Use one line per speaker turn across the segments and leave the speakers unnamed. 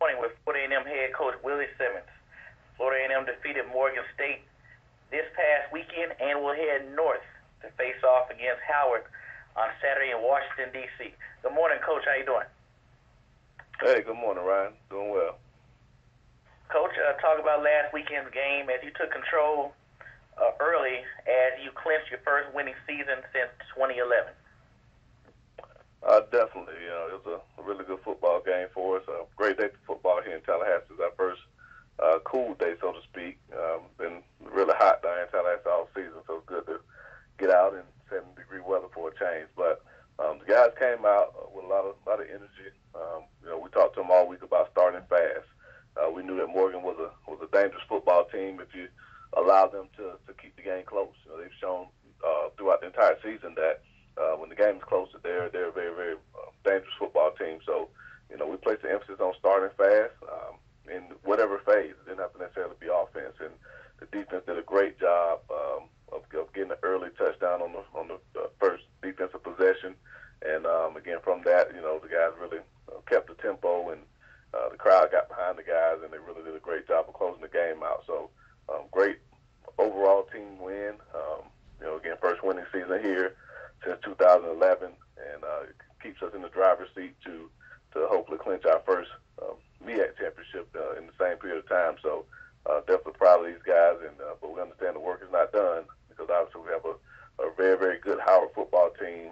Morning with Florida A&M head coach Willie Simmons. Florida A&M defeated Morgan State this past weekend and will head north to face off against Howard on Saturday in Washington, D.C. Good morning, Coach. How you doing?
Hey, good morning, Ryan. Doing well.
Coach, talk about last weekend's game as you took control early as you clinched your first winning season since 2011.
Definitely. It was a really good football game for us. A great day for football here in Tallahassee. It was our first cool day, so to speak. Been really hot down in Tallahassee all season, so it's good to get out in 70-degree weather for a change. But the guys came out with a lot of energy. We talked to them all week about starting fast. We knew that Morgan was a dangerous football team if you allow them to keep the game close. They've shown throughout the entire season that when the game is close, they're a very, very dangerous football team. So, we placed the emphasis on starting fast in whatever phase. It didn't have to necessarily be offense. And the defense did a great job of getting an early touchdown on the first defensive possession. And, again, from that, the guys really kept the tempo, and the crowd got behind the guys, and they really did a great job of closing the game out. So, great overall team win. Again, first winning season here since 2011, and it keeps us in the driver's seat to hopefully clinch our first Meac championship in the same period of time. So definitely proud of these guys, but we understand the work is not done, because obviously we have a very, very good Howard football team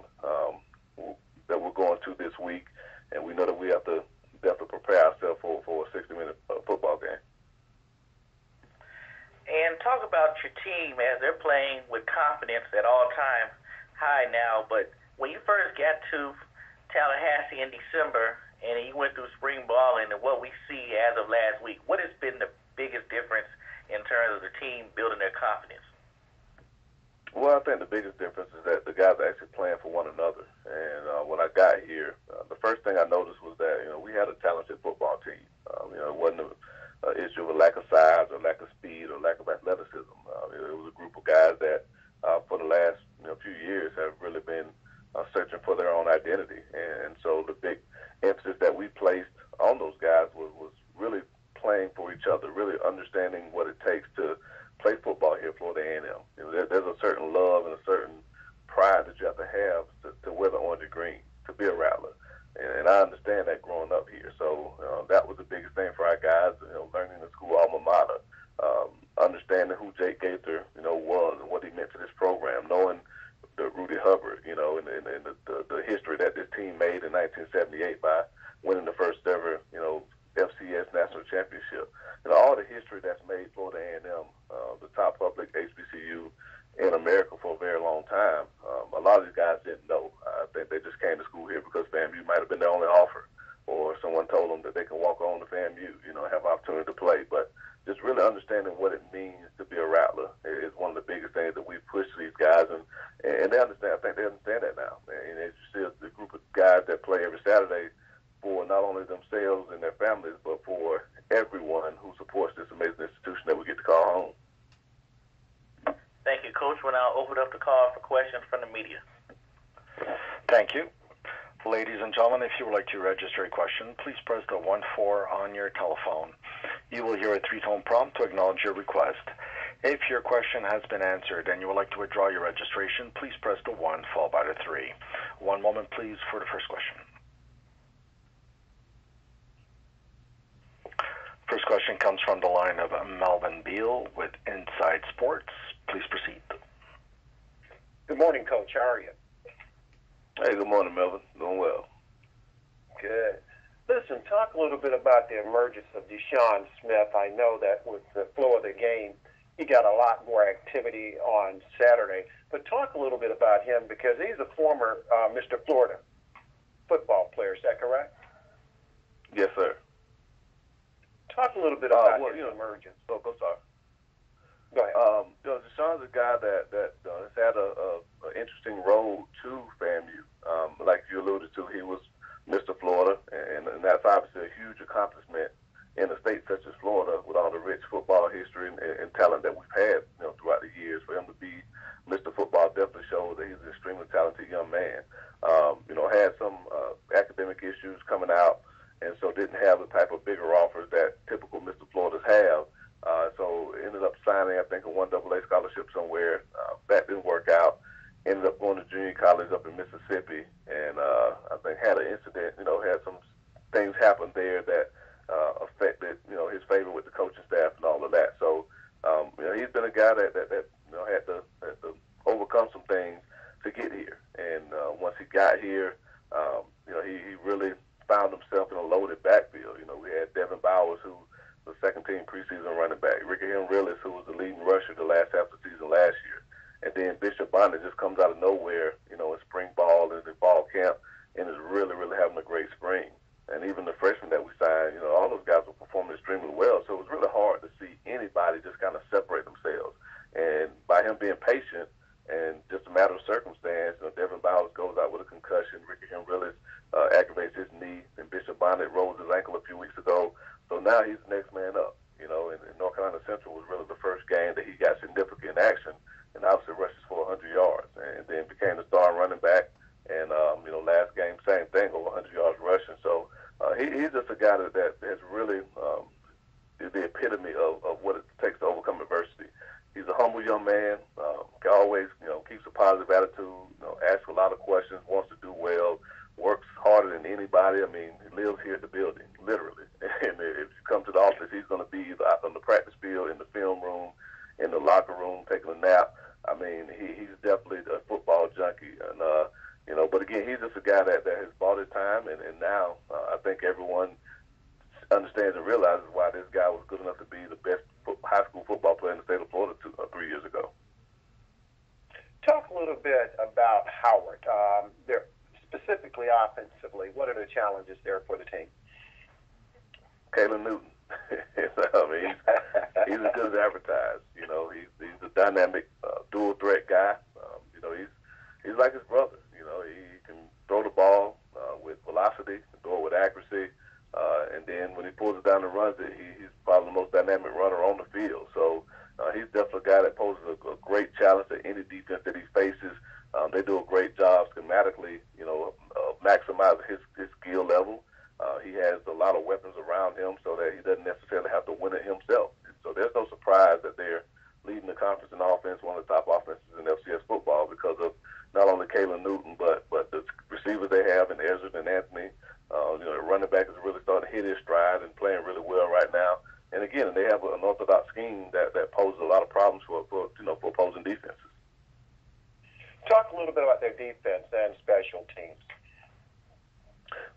that we're going to this week, and we know that we have to definitely prepare ourselves for a 60-minute football game.
And talk about your team as they're playing with confidence at all times high now, but when you first got to Tallahassee in December and you went through spring ball and what we see as of last week, what has been the biggest difference in terms of the team building their confidence?
Well, I think the biggest difference is that the guys are actually playing for one another. And when I got here, the first thing I noticed was that, we had a talented football team. It wasn't an issue of a lack of size or lack of speed or lack of athleticism. It was a group of guys that for the last few years have really been searching for their own identity. And so the big emphasis that we placed on those guys was really playing for each other, really understanding what it takes to play football here at Florida A&M. There's a certain love and a certain pride that you have to wear the orange and green, to be a Rattler. And I understand that growing up here. So that was the biggest thing for our guys, learning the school alma mater, understanding who Jake Gaither, was and what he meant to this program, knowing the Rudy Hubbard, and the history that this team made in 1978 by winning the first ever, FCS national championship. All the history that's made Florida A&M the top public HBCU in America for a very long time. A lot of these guys didn't know. I think they just came to school here because FAMU might have been their only offer, or someone told them that they can walk on to FAMU, have an opportunity to play. But just really understanding what it means to be a Rattler is one of the biggest things that we push to these guys, and they understand. I think they understand that now. And as you see, the group of guys that play every Saturday for not only themselves and their families, but for everyone who supports this amazing institution that we get to call home.
Thank you, Coach. We'll now open up the call for questions from the media.
Thank you. Ladies and gentlemen, if you would like to register a question, please press the 1-4 on your telephone. You will hear a 3-tone prompt to acknowledge your request. If your question has been answered and you would like to withdraw your registration, please press the 1 followed by the 3. One moment, please, for the first question. First question comes from the line of Melvin Beal with Inside Sports. Please proceed.
Good morning, Coach. How are you?
Hey, good morning, Melvin. Doing well.
Good. Listen, talk a little bit about the emergence of Deshaun Smith. I know that with the flow of the game, he got a lot more activity on Saturday. But talk a little bit about him, because he's a former Mr. Florida football player. Is that correct?
Yes, sir.
Talk a little bit about his emergence.
Go sorry.
Go ahead.
Deshaun's a guy that has had an interesting road to FAMU. Like you alluded to, he was Mr. Florida, and that's obviously a huge accomplishment in a state such as Florida, with all the rich football history and talent that we've had throughout the years. For him to be Mr. Football definitely shows that he's an extremely talented young man. Had some academic issues coming out and so didn't have the type of bigger offers that typical Mr. Floridas have. So ended up signing, I think, a 1AA scholarship somewhere. That didn't work out. Ended up going to junior college up in Mississippi, and I think had an incident, had some things happen there that affected, his favor with the coaching staff and all of that. So, he's been a guy that had to overcome some things to get here. And once he got here, he really found himself in a loaded backfield. We had Devin Bowers, who was the second-team preseason running back, Ricky Henrillis, who was the leading rusher the last half of the season last year, and then Bishop Bonnet just comes out of nowhere, in spring ball and in fall camp, and is really, really having a great spring. And even the freshmen that we signed, all those guys were performing extremely well. So it was really hard to see anybody just kind of separate themselves. And by him being patient and just a matter of circumstance, Devin Bowers goes out with a concussion. Ricky Henrillis aggravates his knee, and Bishop Bonnet rolls his ankle a few weeks ago. So now he's the next man up. And North Carolina Central was really the first game that he got significant action, and obviously rushes for 100 yards, and then became the star running back. And last game, same thing, over 100 yards rushing. So he's just a guy that has really is the epitome of what it takes to overcome adversity. He's a humble young man. Always, keeps a positive attitude. Asks a lot of questions. Wants to do well. Works harder than anybody. I mean, he lives here at the building, literally. And if you come to the office, he's going to be either out on the practice field, in the film room, in the locker room, taking a nap. I mean, he's definitely a football junkie. And but again, he's just a guy that has bought his time, and now I think everyone understands and realizes why this guy was good enough to be the best high school football player in the state of Florida 3 years ago.
Talk a little bit about Howard. They're specifically offensively, what are the challenges there for the team?
Kalen Newton. I mean, he's as good as advertised. He's a dynamic dual threat guy. He's like his brother. He can throw the ball with velocity, throw it with accuracy, and then when he pulls it down and runs it, he's probably the most dynamic runner on the field. So he's definitely a guy that poses a great challenge to any defense that he faces. They do a great job schematically, maximizing his skill level. He has a lot of weapons around him so that he doesn't necessarily have to win it himself. And so there's no surprise that they're leading the conference in offense, one of the top offenses in FCS football, because of not only Kalen Newton, but the receivers they have in Ezra and Anthony. The running back is really starting to hit his stride and playing really well right now. And again, they have an orthodox scheme that poses a lot of problems for opposing defenses.
Talk a little bit about their defense and special teams.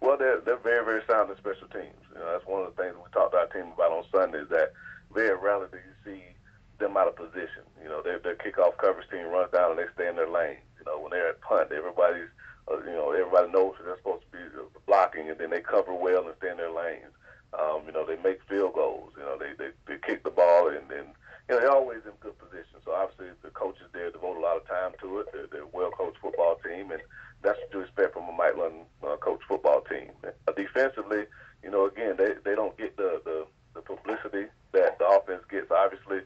Well, they're very, very sound in special teams. That's one of the things we talked to our team about on Sunday, is that very rarely do you see them out of position. Their kickoff coverage team runs down and they stay in their lane. When they're at punt, everybody knows that they're supposed to be blocking, and then they cover well and stay in their lanes. They make field goals. They kick the ball, and they're always in good position. So obviously the coaches there devote a lot of time to it. They're a well-coached football team, and that's what you expect from a Mike London coached football team. Defensively, again, they don't get the publicity that the offense gets, obviously.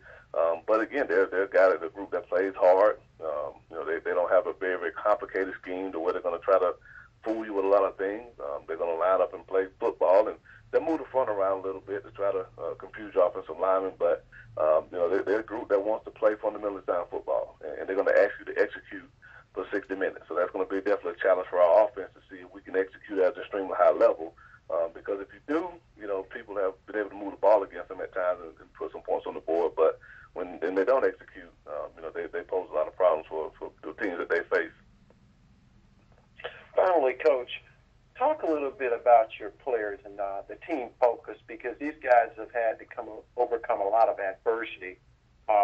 But again, they're a group that plays hard. They don't have a very, very complicated scheme to where they're going to try to fool you with a lot of things. They're going to line up and play football, and they'll move the front around a little bit to try to confuse your offensive linemen. But they're a group that wants to play fundamentally sound football, and they're going to ask you to execute for 60 minutes. So that's going to be definitely a challenge for our offense to see if we can execute at an extremely high level. Because if you do, people have been able to move the ball against them at times and put some points on the board. But when they don't execute, they pose a lot of problems for the teams that they face.
Finally, Coach, talk a little bit about your players and the team focus, because these guys have had to overcome a lot of adversity,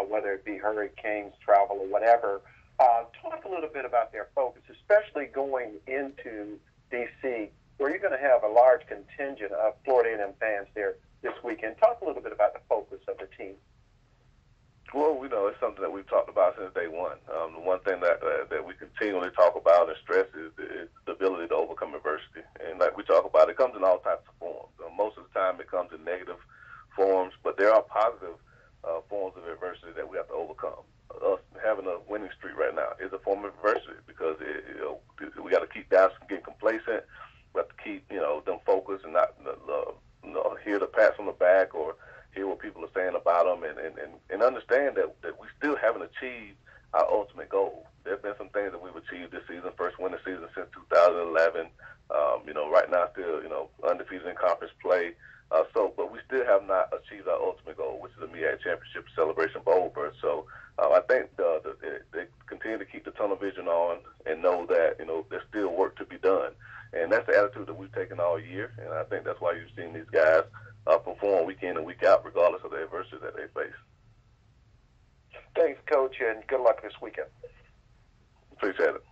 whether it be hurricanes, travel, or whatever. Talk a little bit about their focus, especially going into D.C., where you're going to have a large contingent of Florida A&M fans there this weekend. Talk a little bit about the focus of the team.
Well, it's something that we've talked about since day one. The one thing that we continually talk about and stress is the ability to overcome adversity. And like we talk about, it comes in all types of forms. Most of the time it comes in negative forms, but there are positive forms of adversity that we have to overcome. Us having a winning streak right now is a form of adversity, because we got to keep guys from getting complacent. have to keep them focused and not hear the pats on the back or hear what people are saying about them, and understand that we still haven't achieved our ultimate goal. There have been some things that we've achieved this season, first win the season since 2011. Right now still undefeated in conference play. But we still have not achieved our ultimate goal, which is a Meac Championship Celebration Bowl berth. So I think they continue to keep the tunnel vision on and know that there's still work to be done, and that's the attitude that we've taken all year. And I think that's why you've seen these guys perform week in and week out, regardless of the adversity that they face.
Thanks, Coach, and good luck this weekend.
Appreciate it.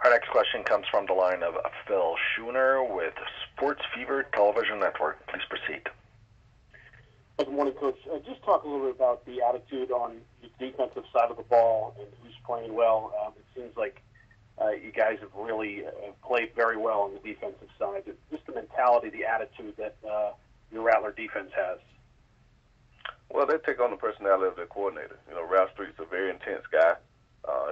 Our next question comes from the line of Phil Schooner with Sports Fever Television Network. Please proceed.
Good morning, Coach. Just talk a little bit about the attitude on the defensive side of the ball and who's playing well. It seems like you guys have really played very well on the defensive side. Just the mentality, the attitude that your Rattler defense has.
Well, they take on the personality of their coordinator. Ralph Street's a very intense guy.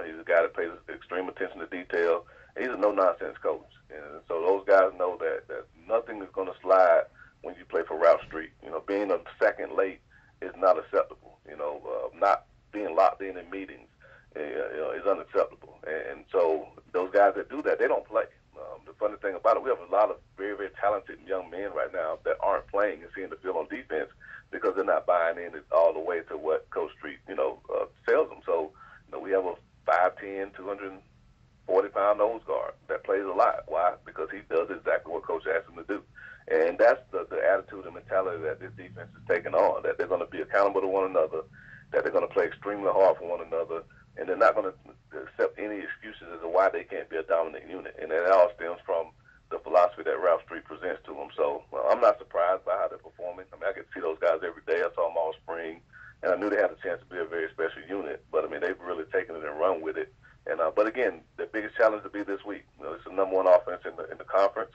He's a guy that pays extreme attention to detail. He's a no-nonsense coach. And so those guys know that nothing is going to slide when you play for Ralph Street. Being a second late is not acceptable. Not being locked in meetings is unacceptable. And so those guys that do that, they don't play. The funny thing about it, we have a lot of very, very talented young men right now that aren't playing and seeing the field on defense because they're not buying in all the way to what Coach Street, tells them. So, we have a 5'10", 240-pound nose guard that plays a lot. Why? Because he does exactly what Coach asked him to do. And that's the attitude and mentality that this defense is taking on, that they're going to be accountable to one another, that they're going to play extremely hard for one another, and they're not going to accept any excuses as to why they can't be a dominant unit. And that all stems from the philosophy that Ralph Street presents to them. So I'm not surprised by how they're performing. I get to see those guys every day. I saw them all spring, and I knew they had a chance to be a very special unit. But, they've really taken it and run with it. And but, again, the biggest challenge will be this week. It's the number one offense in the conference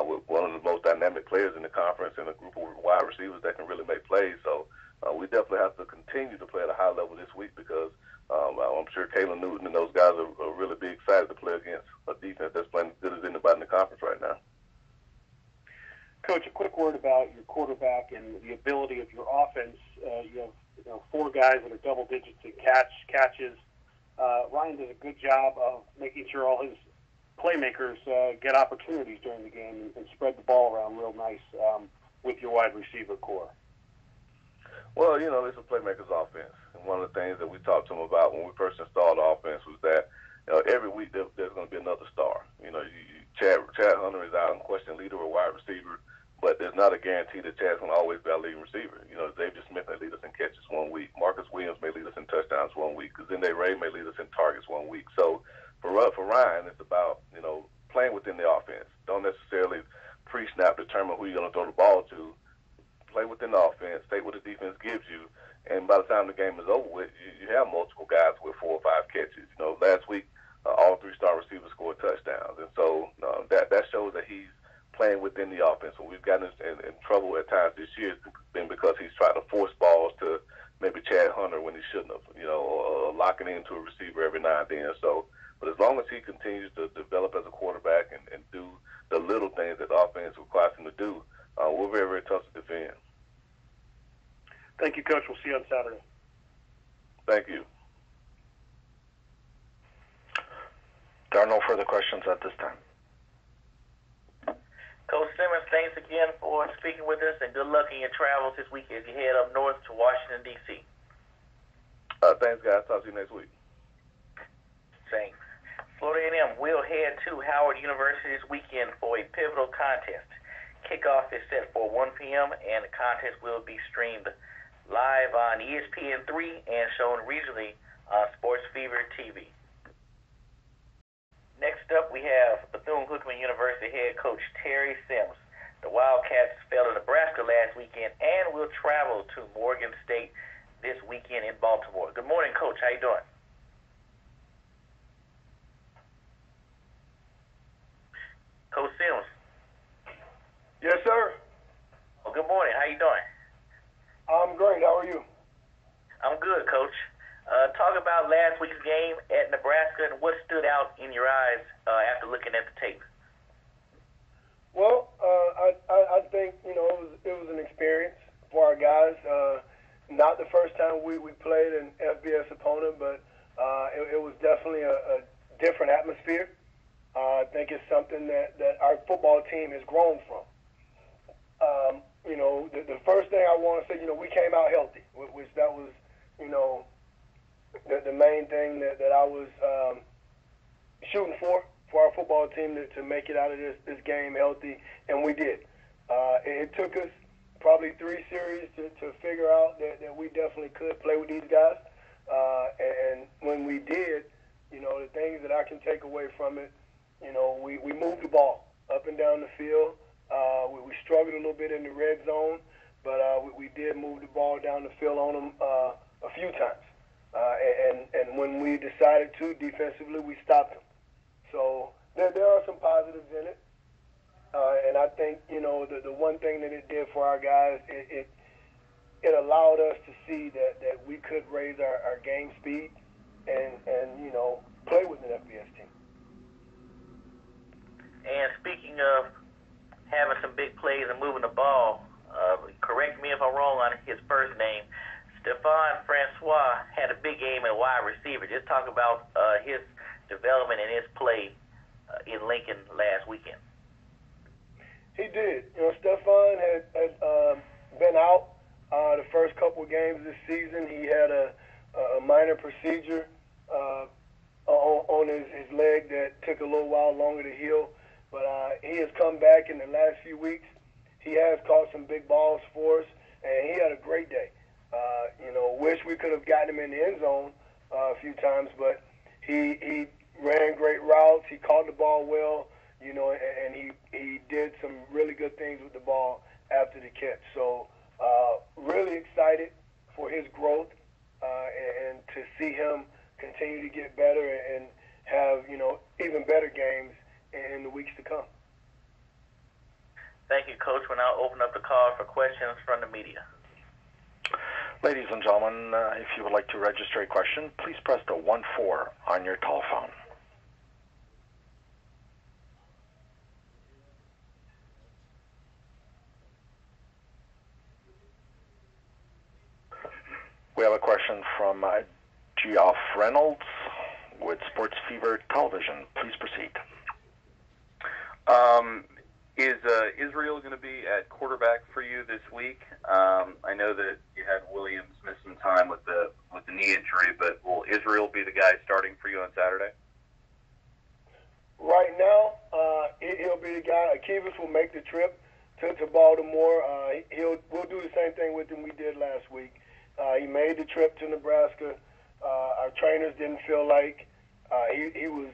with one of the most dynamic players in the conference and a group of wide receivers that can really make plays. So we definitely have to continue to play at a high level this week because I'm sure Kalen Newton and those guys are really be excited to play against a defense that's playing as good as anybody in the conference right now.
Coach, a quick word about your quarterback and the ability of your offense. You have 4 guys that are double digits in catches. Ryan does a good job of making sure all his playmakers get opportunities during the game and spread the ball around real nice with your wide receiver core.
Well, it's a playmaker's offense. And one of the things that we talked to him about when we first installed the offense was that every week there's going to be another star. Chad Hunter is our unquestioned leader or wide receiver, but there's not a guarantee that Chad's going to always be our leading receiver. Xavier Smith may lead us in catches one week. Marcus Williams may lead us in touchdowns one week. Zende Ray may lead us in targets one week. So for Ryan, it's about, playing within the offense. Don't necessarily pre-snap determine who you're going to throw the ball to. Play within the offense, take what the defense gives you, and by the time the game is over with, you have multiple guys with 4 or 5 catches. Last week, all 3 star receivers scored touchdowns, and so that shows that he's playing within the offense. So we've gotten in trouble at times this year been because he's tried to force balls to maybe Chad Hunter when he shouldn't have, or locking into a receiver every now and then. So, but as long as he continues to develop as a quarterback and do the little things that the offense requires him to do, we're very, very tough to defend.
Thank you, Coach. We'll see you on Saturday.
Thank you.
There are no further questions at this time.
Coach Simmons, thanks again for speaking with us, and good luck in your travels this week as you head up north to Washington, D.C.
Thanks, guys. Talk to you next week.
Thanks. Florida A&M will head to Howard University this weekend for a pivotal contest. Kickoff is set for 1 p.m., and the contest will be streamed live on ESPN3 and shown regionally on Sports Fever TV. Next up, we have Bethune-Cookman University head coach Terry Sims. The Wildcats fell to Nebraska last weekend and will travel to Morgan State this weekend in Baltimore. Good morning, Coach. How you doing? Coach Sims.
Yes, sir.
Well, good morning. How you doing?
I'm great. How are you?
I'm good, Coach. Talk about last week's game at Nebraska and what stood out in your eyes after looking at the tape?
Well, I think, you know, it was an experience for our guys. Not the first time we played an FBS opponent, but it was definitely a different atmosphere. I think it's something that our football team has grown from. You know, the first thing I want to say, you know, we came out healthy, which that was, you know, the main thing that I was shooting for our football team to make it out of this game healthy, and we did. It took us probably 3 series to figure out that we definitely could play with these guys. And when we did, you know, the things that I can take away from it, you know, we moved the ball up and down the field. We struggled a little bit in the red zone, but we did move the ball down the field on them a few times. And when we decided to defensively, we stopped them. So there are some positives in it. And I think, you know, the one thing that it did for our guys, it allowed us to see that we could raise our game speed and you know, play with an FBS team.
And speaking of having some big plays and moving the ball, correct me if I'm wrong on his first name, Stephon Francois had a big game at wide receiver. Just talk about his development and his play in Lincoln last weekend.
He did. You know, Stephon had been out the first couple of games this season. He had a minor procedure on his leg that took a little while longer to heal. But he has come back in the last few weeks. He has caught some big balls for us, and he had a great day. You know, wish we could have gotten him in the end zone a few times, but he ran great routes. He caught the ball well, you know, and he did some really good things with the ball after the catch. So really excited for his growth and to see him continue to get better and have, you know, even better games in the weeks to come.
Thank you, Coach. We'll now open up the call for questions from the media.
Ladies and gentlemen, if you would like to register a question, please press the 1-4 on your telephone. We have a question from Geoff Reynolds with Sports Fever Television. Please proceed.
Is Israel going to be at quarterback for you this week? I know that you had Williams miss some time with the knee injury, but will Israel be the guy starting for you on Saturday?
Right now, he'll be the guy. Akivas will make the trip to Baltimore. We'll do the same thing with him we did last week. He made the trip to Nebraska. Our trainers didn't feel like he was,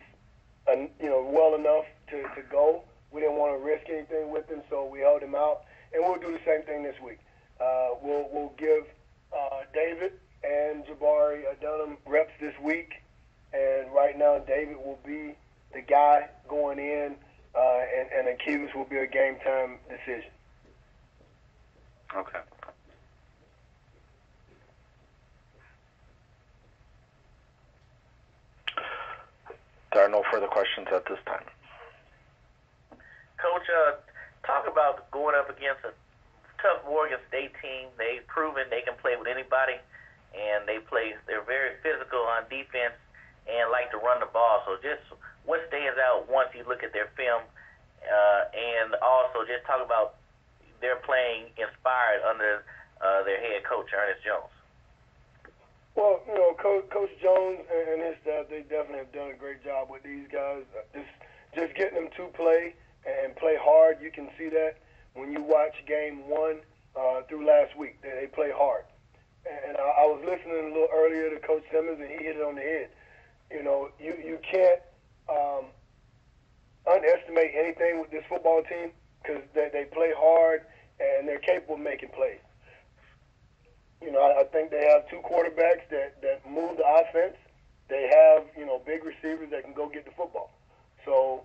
well enough to go. We didn't want to risk anything with him, so we held him out. And we'll do the same thing this week. We'll give David and Jabari Dunham reps this week. And right now, David will be the guy going in, and Akivas will be a game-time decision.
Okay.
There are no further questions at this time.
Coach, talk about going up against a tough Oregon State team. They've proven they can play with anybody, and they're very physical on defense and like to run the ball. So just what stands out once you look at their film, and also just talk about their playing inspired under their head coach, Ernest Jones.
Well, you know, Coach Jones and his staff, they definitely have done a great job with these guys. Just getting them to play and play hard. You can see that when you watch game 1 through last week. They play hard. And I was listening a little earlier to Coach Simmons, and he hit it on the head. You know, you can't underestimate anything with this football team because they play hard and they're capable of making plays. You know, I think they have 2 quarterbacks that move the offense. They have, you know, big receivers that can go get the football. So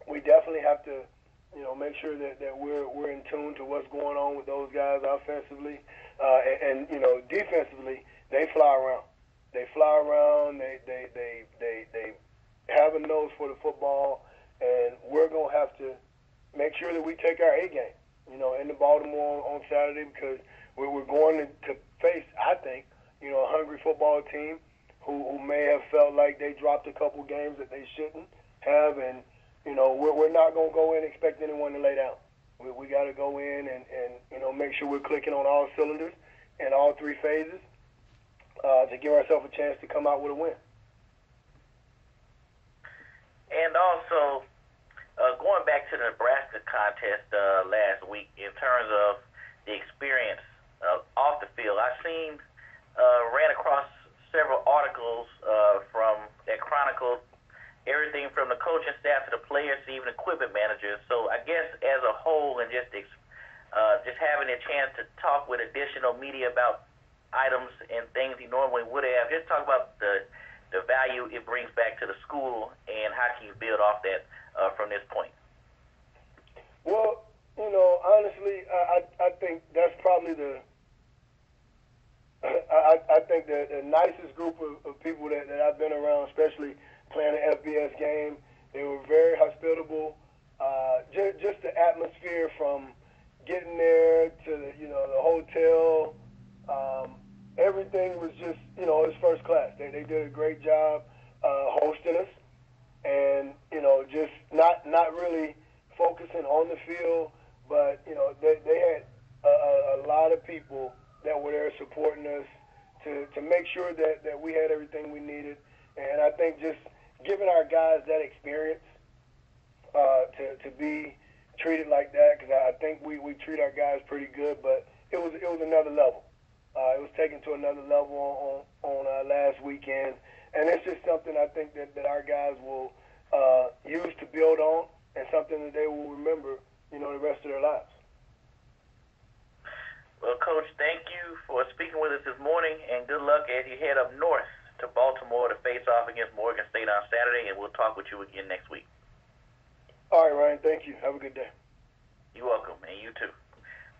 we definitely have to, you know, make sure that we're in tune to what's going on with those guys offensively. And you know, defensively, they fly around. They fly around. They have a nose for the football, and we're gonna have to make sure that we take our A game, in the Baltimore on Saturday, because we're going to face, I think, a hungry football team who may have felt like they dropped a couple games that they shouldn't have, and we're not gonna go in and expect anyone to lay down. We got to go in and make sure we're clicking on all cylinders in all three phases to give ourselves a chance to come out with a win.
And also, going back to the Nebraska contest last week, in terms of the experience off the field, I ran across several articles that chronicled everything from the coaching staff to the players to even equipment managers. So I guess as a whole, and just having a chance to talk with additional media about items and things he normally would have, just talk about the value it brings back to the school and how can you build off that from this point.
Well, honestly, I think that's probably I think the nicest group of people that I've been around, especially playing an FBS game. They were very hospitable. Just the atmosphere from getting there to the hotel, everything was just it was first class. They did a great job hosting us, and just not really focusing on the field, but they had a lot of people that were there supporting us to make sure that we had everything we needed. And I think just giving our guys that experience to be treated like that, because I think we treat our guys pretty good, but it was another level. It was taken to another level on last weekend, and it's just something I think that our guys will use to build on, and something that they will remember, the rest of their lives.
Well, Coach, thank you for speaking with us this morning, and good luck as you head up north to Baltimore to face off against Morgan State on Saturday, and we'll talk with you again next week.
All right, Ryan, thank you. Have a good day.
You're welcome, and you too.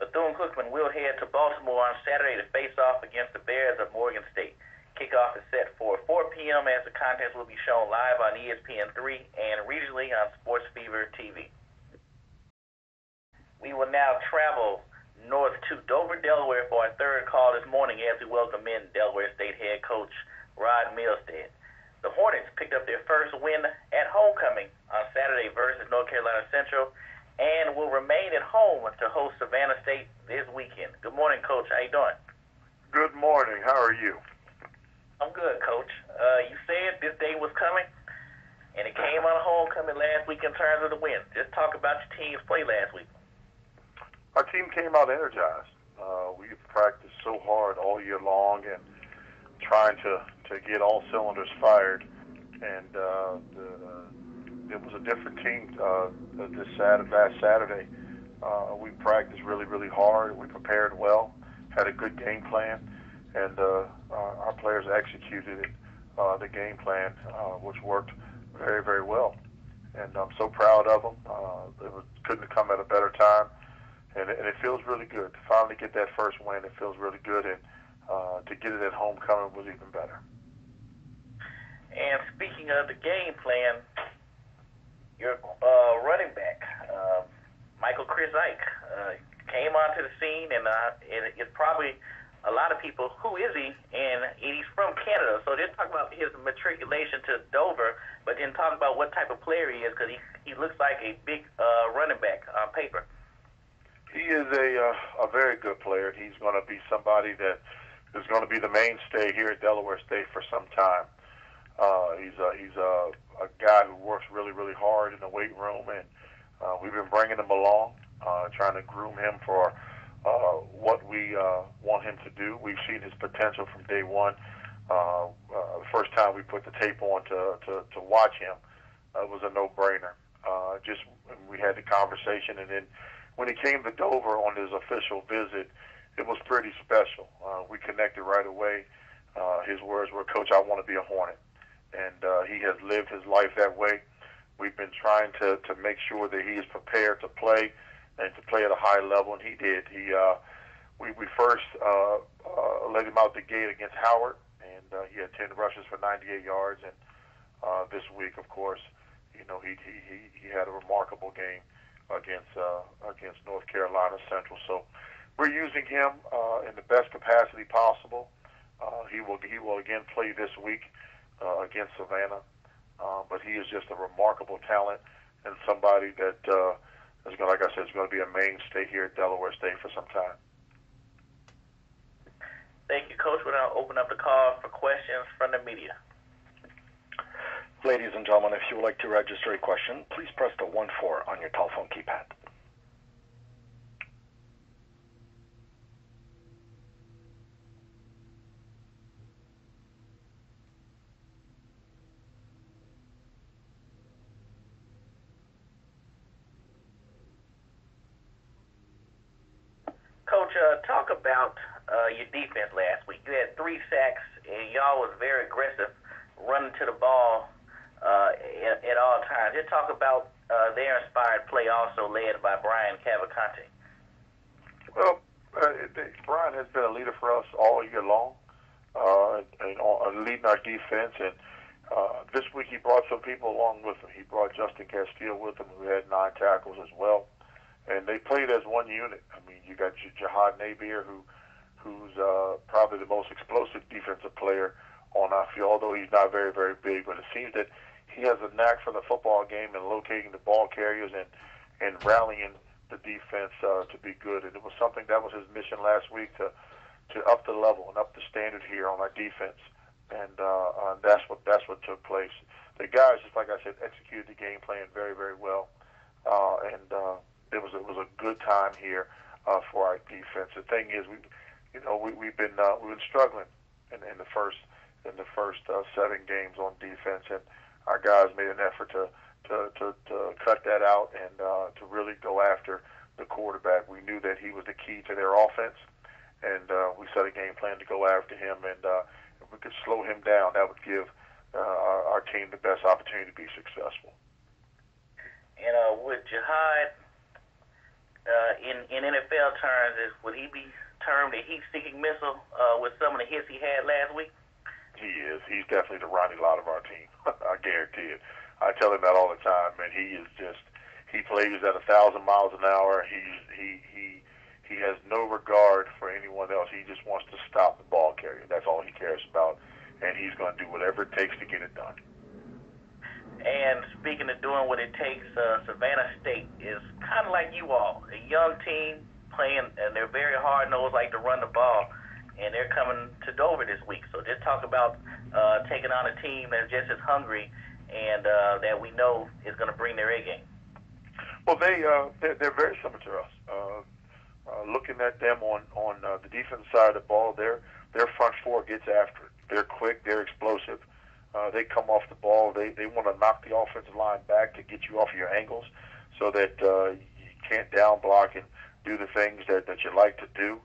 Bethune-Cookman will head to Baltimore on Saturday to face off against the Bears of Morgan State. Kickoff is set for 4 p.m. as the contest will be shown live on ESPN3 and regionally on Sports Fever TV. We will now travel north to Dover, Delaware for our third call this morning as we welcome in Delaware State head coach Rod Milstead. The Hornets picked up their first win at homecoming on Saturday versus North Carolina Central and will remain at home to host Savannah State this weekend. Good morning, Coach. How you doing?
Good morning. How are you?
I'm good, Coach. You said this day was coming, and it came on homecoming last week in terms of the win. Just talk about your team's play last week.
Our team came out energized. We've practiced so hard all year long and trying to get all cylinders fired. And it was a different team last Saturday. We practiced really, really hard. We prepared well, had a good game plan, and our players executed it, the game plan, which worked very, very well. And I'm so proud of them. Couldn't have come at a better time. And it feels really good to finally get that first win. It feels really good, and to get it at homecoming was even better.
And speaking of the game plan, your running back, Michael Chris Ike, came onto the scene, and it's probably a lot of people, who is he? And he's from Canada, so just talk about his matriculation to Dover, but then talk about what type of player he is, because he looks like a big running back on paper.
He is a very good player. He's going to be somebody that is going to be the mainstay here at Delaware State for some time. He's a guy who works really, really hard in the weight room, and we've been bringing him along, trying to groom him for what we want him to do. We've seen his potential from day one. The first time we put the tape on to watch him, it was a no-brainer. We had the conversation, and then when he came to Dover on his official visit, it was pretty special. We connected right away. His words were, "Coach, I want to be a Hornet." And he has lived his life that way. We've been trying to make sure that he is prepared to play and to play at a high level, and he did. We first let him out the gate against Howard, and he had 10 rushes for 98 yards. And this week, of course, he had a remarkable game against North Carolina Central. So we're using him in the best capacity possible. He will again play this week against Savannah, but he is just a remarkable talent and somebody that is going, like I said, is going to be a mainstay here at Delaware State for some time.
Thank you, Coach. We're now open up the call for questions from the media.
Ladies and gentlemen, if you would like to register a question, please press the 1-4 on your telephone keypad.
Coach, talk about your defense last week. You had 3 sacks, and y'all was very aggressive running to the ball at all times. Just talk about their inspired play, also led by Brian Cavalcante.
Well, Brian has been a leader for us all year long, and leading our defense. And this week he brought some people along with him. He brought Justin Castile with him, who had 9 tackles as well. And they played as one unit. I mean, you got Jihad Nabier, who's probably the most explosive defensive player on our field, although he's not very, very big. But it seems that he has a knack for the football game and locating the ball carriers and rallying the defense to be good. And it was something that was his mission last week to up the level and up the standard here on our defense. And that's what took place. The guys, just like I said, executed the game plan very, very well. It was a good time here for our defense. The thing is, we've been struggling in the first 7 games on defense, and our guys made an effort to cut that out and to really go after the quarterback. We knew that he was the key to their offense, and we set a game plan to go after him. And if we could slow him down, that would give our team the best opportunity to be successful.
And with Jihad, in NFL terms, would he be termed a heat-seeking missile with some of the hits he had last week?
He is. He's definitely the Ronnie Lott of our team. I guarantee it. I tell him that all the time, man. He plays at 1,000 miles an hour. He has no regard for anyone else. He just wants to stop the ball carrier. That's all he cares about, and he's going to do whatever it takes to get it done.
And speaking of doing what it takes, Savannah State is kind of like you all, a young team playing, and they're very hard-nosed, like to run the ball, and they're coming to Dover this week. So just talk about taking on a team that's just as hungry and that we know is going to bring their A game.
Well, they're very similar to us. Looking at them on the defensive side of the ball, their front four gets after it. They're quick, they're explosive. They come off the ball. They want to knock the offensive line back to get you off your angles so that you can't down block and do the things that you like to do.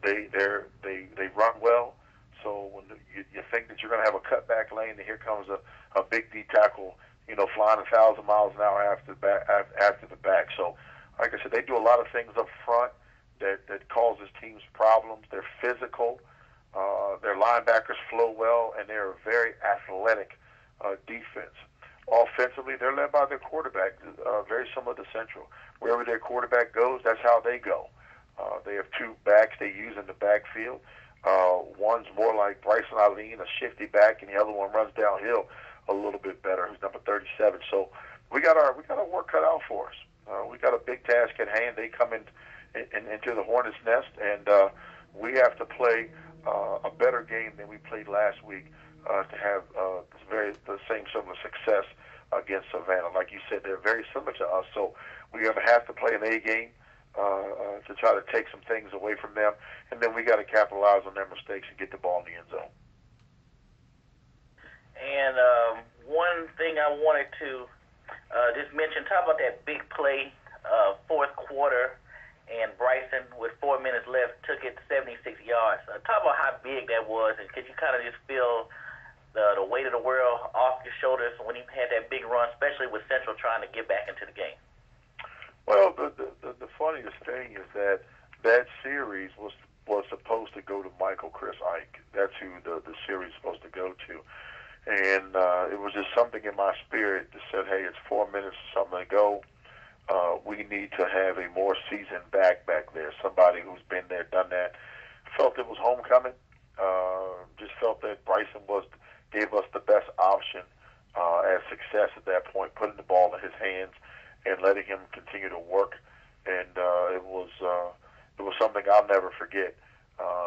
They run well. So when you think that you're going to have a cutback lane, and here comes a big D tackle, flying 1,000 miles an hour after the back. So, like I said, they do a lot of things up front that causes teams problems. They're physical. Their linebackers flow well, and they're a very athletic defense. Offensively, they're led by their quarterback, very similar to Central. Wherever their quarterback goes, that's how they go. They have 2 backs they use in the backfield. One's more like Bryson Eileen, a shifty back, and the other one runs downhill a little bit better, who's number 37. So we got our work cut out for us. We got a big task at hand. They come into the Hornets' nest, and we have to play a better game than we played last week to have the same similar success against Savannah. Like you said, they're very similar to us, so we're going to have to play an A game to try to take some things away from them, and then we got to capitalize on their mistakes and get the ball in the end zone.
And one thing I wanted to just mention, talk about that big play, fourth quarter, and Bryson, with 4 minutes left, took it 76 yards. Talk about how big that was, and could you kind of just feel the weight of the world off your shoulders when he had that big run, especially with Central trying to get back into the game?
Well, the funniest thing is that series was was supposed to go to Michael Chris Ike. That's who the series is supposed to go to. And it was just something in my spirit that said, hey, it's 4 minutes or something to go. We need to have a more seasoned back there, somebody who's been there, done that. Felt it was homecoming. Just felt that Bryson gave us the best option as success at that point, putting the ball in his hands and letting him continue to work. And it was something I'll never forget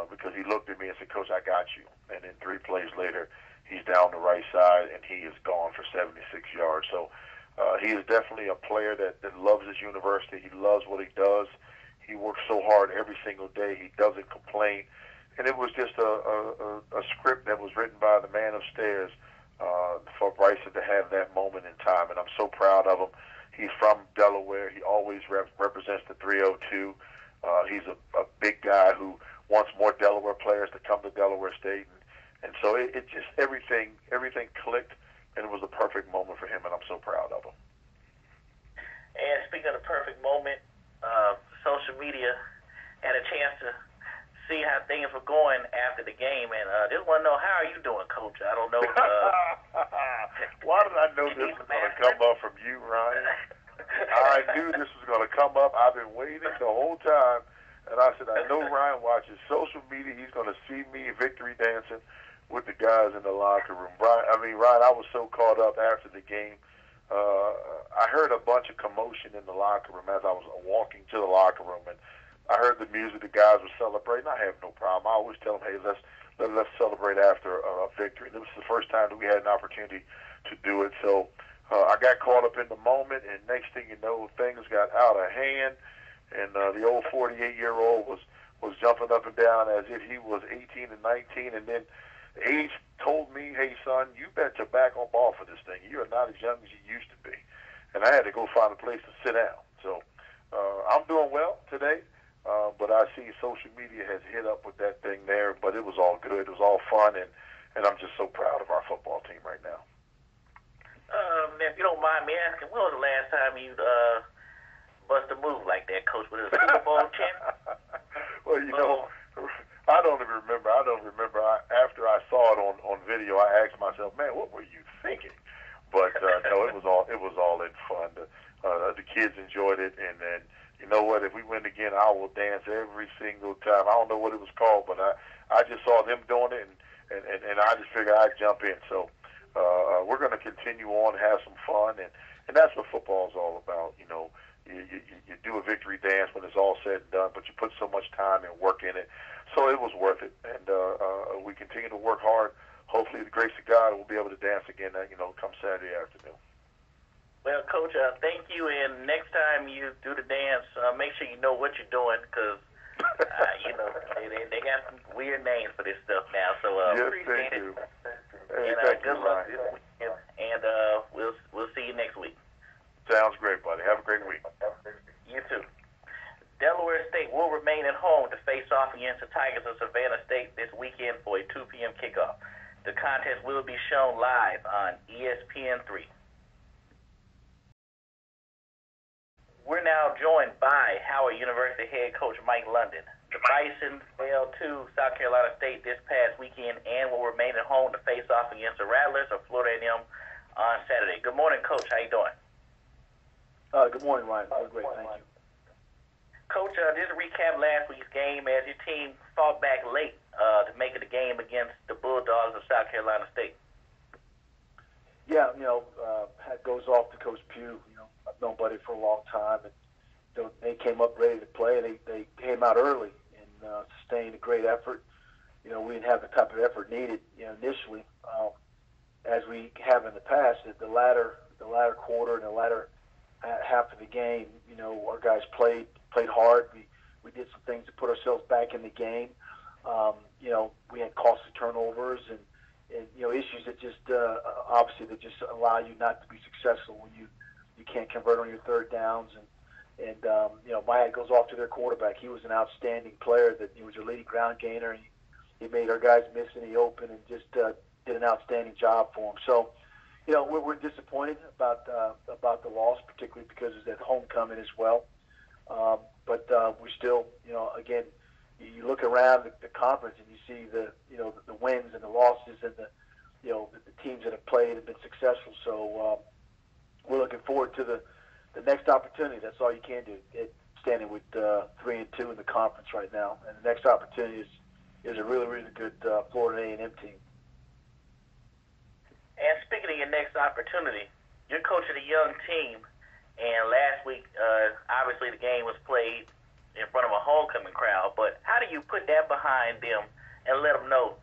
because he looked at me and said, Coach, I got you. And then 3 plays later, he's down the right side and he is gone for 76 yards. So he is definitely a player that loves his university. He loves what he does. He works so hard every single day. He doesn't complain. And it was just a script that was written by the man upstairs for Bryson to have that moment in time. And I'm so proud of him. He's from Delaware. He always represents the 302. He's a big guy who wants more Delaware players to come to Delaware State. And so it just everything clicked, and it was a perfect moment for him, and I'm so proud of him.
And speaking of the perfect moment, social media had a chance to see how things were going after the game, and just want to know, how are you doing, Coach? I don't know.
Why did I know this was going to come up from you, Ryan? I knew this was going to come up. I've been waiting the whole time, and I said, I know Ryan watches social media. He's going to see me victory dancing with the guys in the locker room. Ryan, I was so caught up after the game. I heard a bunch of commotion in the locker room as I was walking to the locker room, and I heard the music the guys were celebrating. I have no problem. I always tell them, hey, let's celebrate after a victory. This was the first time that we had an opportunity to do it. So I got caught up in the moment, and next thing you know, things got out of hand, and the old 48-year-old was jumping up and down as if he was 18 and 19, and then Age told me, hey, son, you bet your back on ball for this thing. You are not as young as you used to be. And I had to go find a place to sit down. So I'm doing well today, but I see social media has hit up with that thing there, but it was all good. It was all fun, and I'm just so proud of our football team right now.
If you don't mind me asking, when was the last time you bust a move like that, Coach? Was it a Super Bowl champ?
Well, you know, I don't even remember. After I saw it on video, I asked myself, man, what were you thinking? But no, it was all in fun. The kids enjoyed it, and then you know what? If we win again, I will dance every single time. I don't know what it was called, but I just saw them doing it, and I just figured I'd jump in. So we're going to continue on, have some fun, and that's what football is all about. You know, you do a victory dance when it's all said and done, but you put so much time and work in it. So it was worth it, and we continue to work hard. Hopefully, the grace of God, we'll be able to dance again, come Saturday afternoon.
Well, Coach, thank you, and next time you do the dance, make sure you know what you're doing, because, they got some weird names for this stuff now, so
yes,
appreciate
thank you.
it.
Hey,
And
thank
good
you,
luck
Ryan.
this weekend, and we'll see you next week.
Sounds great, buddy. Have a great week.
You too. Delaware State will remain at home to face off against the Tigers of Savannah State this weekend for a 2 p.m. kickoff. The contest will be shown live on ESPN3. We're now joined by Howard University head coach Mike London. The Bison fell to South Carolina State this past weekend and will remain at home to face off against the Rattlers of Florida A&M on Saturday. Good morning, Coach. How you doing?
Good morning, Ryan. Doing great, thank you.
Coach, just recap last week's game as your team fought back late to make it a game against the Bulldogs of South Carolina State.
Yeah, hat goes off to Coach Pough. I've known Buddy for a long time, and they came up ready to play, and they came out early and sustained a great effort. We didn't have the type of effort needed, initially, as we have in the past. The latter quarter and the latter half of the game, our guys played hard. We did some things to put ourselves back in the game. We had costly turnovers and issues that just obviously that just allow you not to be successful when you can't convert on your third downs. And my hat goes off to their quarterback. He was an outstanding player. That he was a leading ground gainer. And he made our guys miss in the open and just did an outstanding job for him. So. We're disappointed about the loss, particularly because it's at homecoming as well. But we still, again, you look around the conference and you see the wins and the losses and the teams that have played and been successful. So we're looking forward to the next opportunity. That's all you can do. Standing with 3-2 in the conference right now, and the next opportunity is a really, really good Florida A&M team.
And speaking of your next opportunity, you're coaching a young team, and last week, obviously the game was played in front of a homecoming crowd, but how do you put that behind them and let them know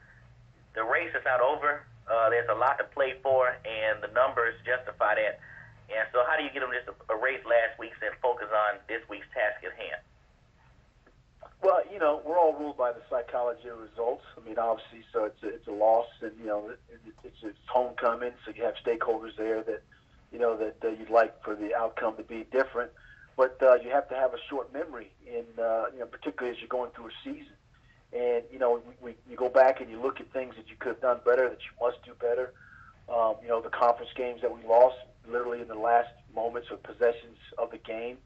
the race is not over, there's a lot to play for, and the numbers justify that? And so how do you get them just erase last week's and focus on this week's task at hand?
Well, we're all ruled by the psychology of results. I mean, obviously, so it's a loss, and it's homecoming, so you have stakeholders there that you'd like for the outcome to be different. But you have to have a short memory, particularly as you're going through a season. And you go back and you look at things that you could have done better, that you must do better. The conference games that we lost, literally in the last moments or possessions of the game.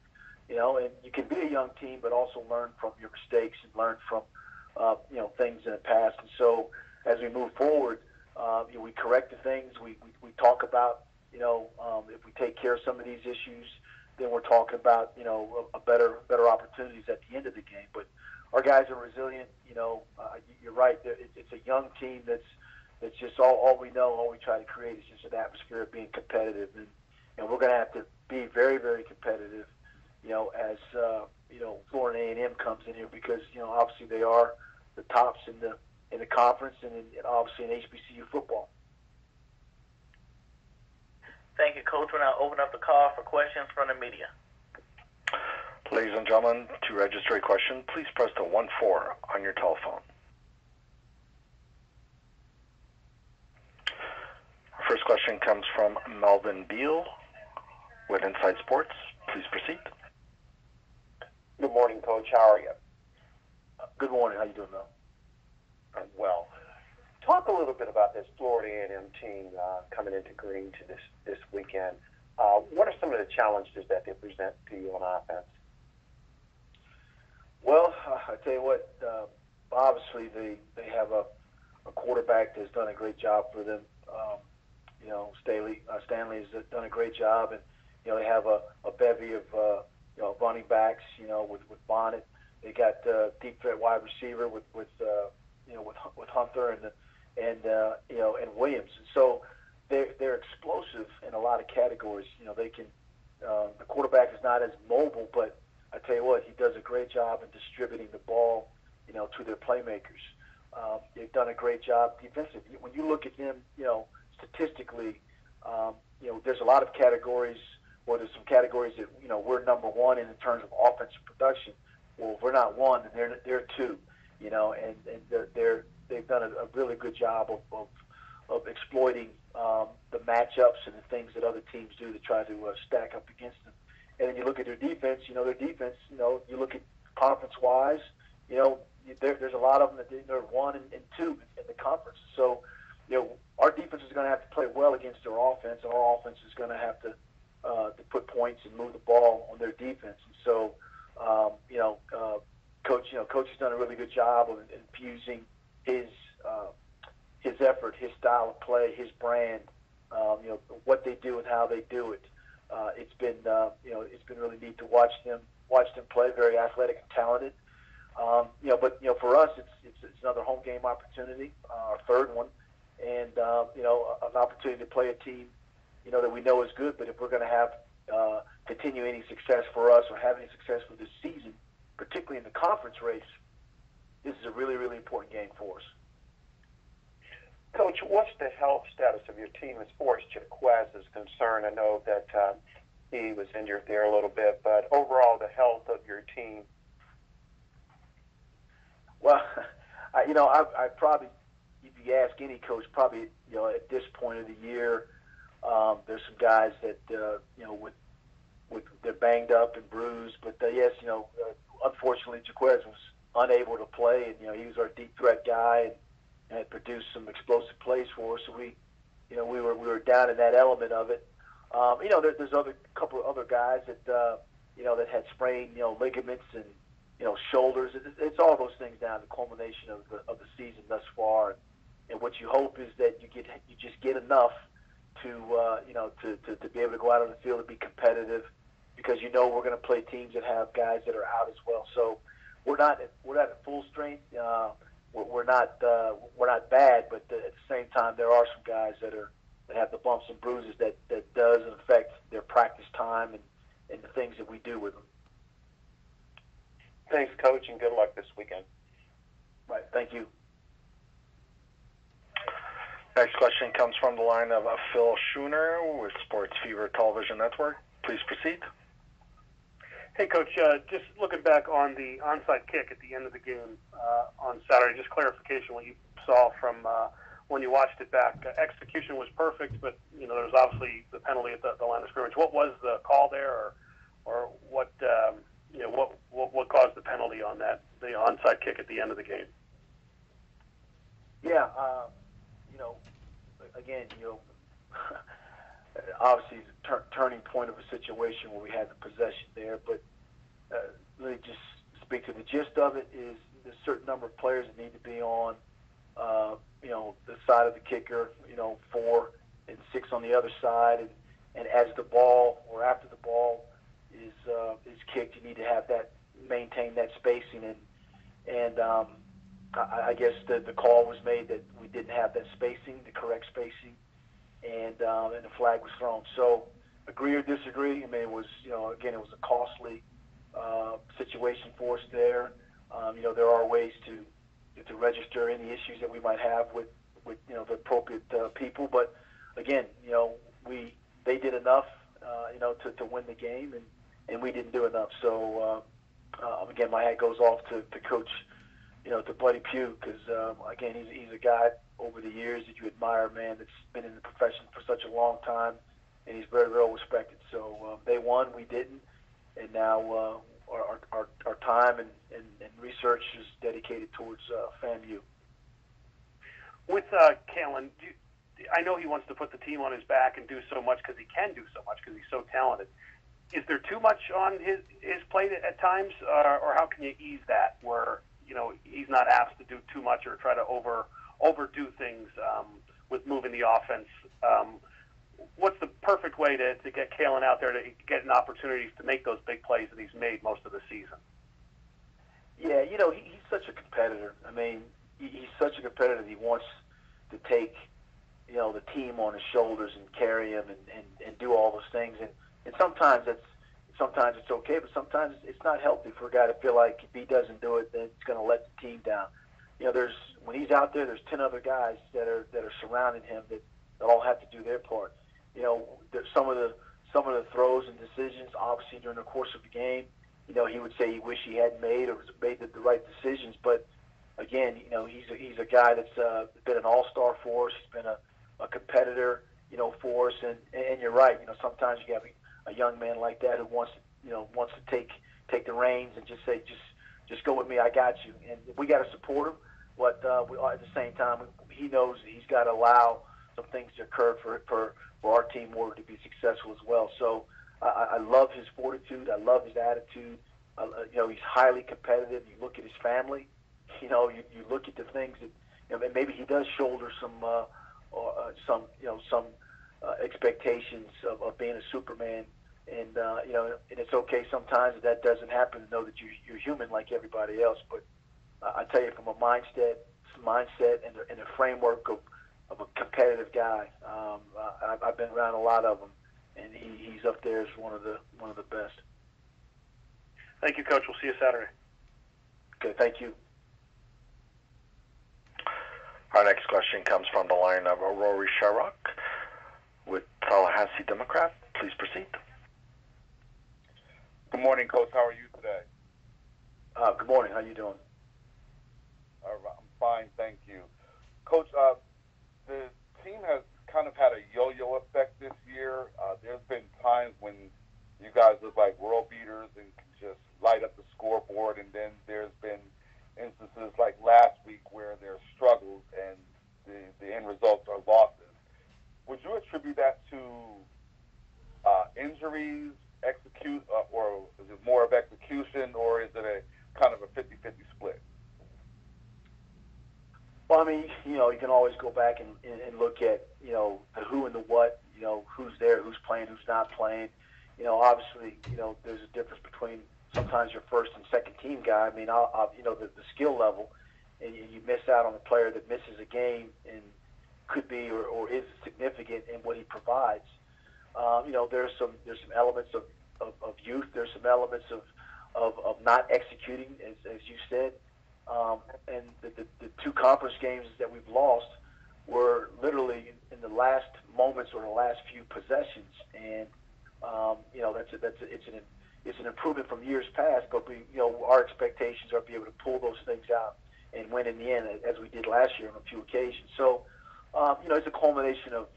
And you can be a young team, but also learn from your mistakes and learn from, things in the past. And so as we move forward, we correct the things. We talk about, if we take care of some of these issues, then we're talking about, a better opportunities at the end of the game. But our guys are resilient. You're right. It's a young team that's just all we know, all we try to create is just an atmosphere of being competitive. And we're going to have to be very, very competitive, as Florida A&M comes in here because, obviously they are the tops in the conference and obviously in HBCU football.
Thank you, Coach. We'll now open up the call for questions from the media.
Ladies and gentlemen, to register a question, please press the 1-4 on your telephone. Our first question comes from Melvin Beal with Inside Sports. Please proceed.
Good morning, Coach. How are you?
Good morning. How you doing, Mel?
I'm well. Talk a little bit about this Florida A&M team coming into Green to this weekend. What are some of the challenges that they present to you on offense?
Well, I tell you what, obviously they have a quarterback that's done a great job for them. Stanley has done a great job, and they have a bevy of running backs. With Bonnet, they got deep threat wide receiver with Hunter and Williams. And so they're explosive in a lot of categories. They can. The quarterback is not as mobile, but I tell you what, he does a great job in distributing the ball, to their playmakers. They've done a great job defensively. When you look at them, statistically, there's a lot of categories, or there's some categories that we're number one in terms of offensive production. Well, if we're not one, then they're two. And they've done a really good job of exploiting the matchups and the things that other teams do to try to stack up against them. And then you look at their defense. Their defense. You look at conference-wise. There's a lot of them that they're 1 and 2 in the conference. So, our defense is going to have to play well against their offense, and our offense is going to have to put points and move the ball on their defense. And so, Coach has done a really good job of infusing his effort, his style of play, his brand, what they do and how they do it. It's been really neat to watch them play. Very athletic and talented. But for us, it's another home game opportunity, our third one, and an opportunity to play a team, that we know is good. But if we're going to have continue any success for us or have any success for this season, particularly in the conference race, this is a really, really important game for us.
Coach, what's the health status of your team as far as Jaquez is concerned? I know that he was injured there a little bit, but overall, the health of your team.
Well, I probably, if you ask any coach, probably, at this point of the year, there's some guys that, with they're banged up and bruised, but yes, unfortunately, Jaquez was unable to play, and he was our deep threat guy and had produced some explosive plays for us. So we were down in that element of it. There's couple of other guys that that had sprained ligaments and shoulders. It's all those things down, the culmination of the season thus far. And what you hope is that you just get enough to be able to go out on the field and be competitive, because we're going to play teams that have guys that are out as well. So we're not at full strength. We're not bad, but at the same time there are some guys that have the bumps and bruises that does affect their practice time and the things that we do with them.
Thanks, Coach, and good luck this weekend.
Right. Thank you.
Next question comes from the line of Phil Schooner with Sports Fever Television Network. Please proceed.
Hey, Coach, just looking back on the onside kick at the end of the game on Saturday, just clarification what you saw from when you watched it back. Execution was perfect, but there was obviously the penalty at the line of scrimmage. What was the call there, or what caused the penalty on that, the onside kick at the end of the game?
Yeah, again, obviously it's a turning point of a situation where we had the possession there, but let me just speak to the gist of it. Is there's a certain number of players that need to be on the side of the kicker, 4 and 6 on the other side, and as the ball or after the ball is kicked, you need to have that, maintain that spacing, and I guess the call was made that we didn't have that spacing, the correct spacing, and the flag was thrown. So agree or disagree. I mean, it was again, it was a costly situation for us there. There are ways to register any issues that we might have with the appropriate people, but again, they did enough to win the game, and we didn't do enough. So again, my hat goes off to Coach to Buddy Pough, because again, he's a guy over the years that you admire, man, that's been in the profession for such a long time, and he's very well respected. So they won, we didn't, and now our time and research is dedicated towards FAMU.
With Kalen, I know he wants to put the team on his back and do so much because he can do so much because he's so talented. Is there too much on his plate at times, or how can you ease that where he's not asked to do too much or try to overdo things with moving the offense? What's the perfect way to get Kalen out there to get an opportunity to make those big plays that he's made most of the season?
Yeah, he's such a competitor. I mean, he's such a competitor that he wants to take, the team on his shoulders and carry him and do all those things. And sometimes it's okay, but sometimes it's not healthy for a guy to feel like if he doesn't do it, then it's going to let the team down. When he's out there, there's 10 other guys that are surrounding him that all have to do their part. There's some of the throws and decisions, obviously during the course of the game, he would say he wished he hadn't made or made the right decisions. But again, he's a guy that's been an all-star for us. He's been a competitor, for us. And you're right. Sometimes you have a young man like that who wants to take the reins and just say, just go with me, I got you. And we got to support him. But at the same time, he knows that he's got to allow some things to occur for our team in order to be successful as well. So I love his fortitude. I love his attitude. He's highly competitive. You look at his family. You look at the things that maybe he does shoulder some expectations of being a Superman. And and it's okay sometimes that doesn't happen, to know that you're human like everybody else. But I tell you, from a mindset and a framework of a competitive guy, I've been around a lot of them, and he's up there as one of the best.
Thank you, Coach. We'll see you Saturday.
Okay, thank you.
Our next question comes from the line of Rory Sherrock with Tallahassee Democrat. Please proceed.
Good morning, Coach. How are you today?
Good morning. How you doing?
I'm fine, thank you. Coach, the team has kind of had a yo-yo effect this year. There's been times when you guys look like world beaters and can just light up the scoreboard, and then there's been instances like last week where there's struggles and the end results are losses. Would you attribute that to injuries, or is it more of execution, or is it a kind of
I mean, you can always go back and look at, the who and the what, who's there, who's playing, who's not playing. Obviously, there's a difference between sometimes your first and second team guy. I mean, the skill level, and you miss out on a player that misses a game and could be or is significant in what he provides. There's some elements of youth. There's some elements of not executing, as you said. And the two conference games that we've lost were literally in the last moments or the last few possessions, and it's an improvement from years past. But our expectations are to be able to pull those things out and win in the end, as we did last year on a few occasions. So, it's a culmination of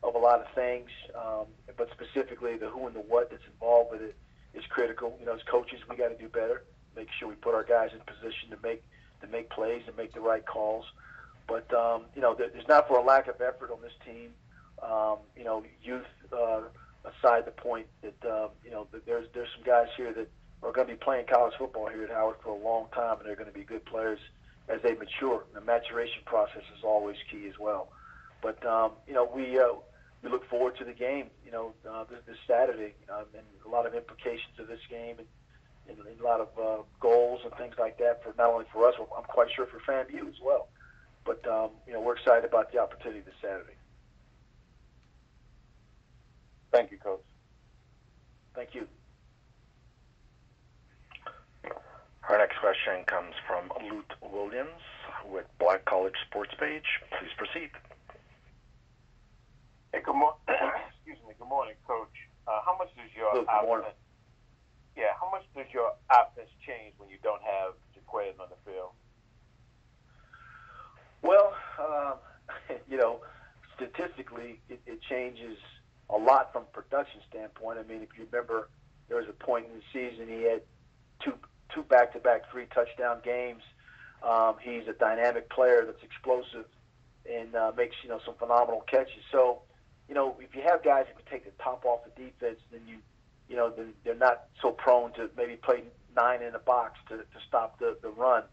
a lot of things, but specifically the who and the what that's involved with it is critical. As coaches, we got to do better, make sure we put our guys in position to make plays and make the right calls. But there's not for a lack of effort on this team. Youth aside the point that that there's some guys here that are going to be playing college football here at Howard for a long time, and they're going to be good players as they mature. The maturation process is always key as well. But we look forward to the game, this Saturday, and a lot of implications of this game, and a lot of goals and things like that for not only for us, I'm quite sure for FAMU as well. But we're excited about the opportunity this Saturday.
Thank you, Coach.
Thank you.
Our next question comes from Lute Williams with Black College Sports Page. Please proceed.
Hey, good morning. Excuse me. Good morning, Coach. How much does your offense? Yeah, how much does your offense change when you don't have Jaquez on the field?
Well, statistically, it changes a lot from a production standpoint. I mean, if you remember, there was a point in the season he had two back-to-back 3-touchdown games. He's a dynamic player that's explosive and makes some phenomenal catches. So, if you have guys who can take the top off the defense, then then they're not so prone to maybe play 9 in a box to stop the run.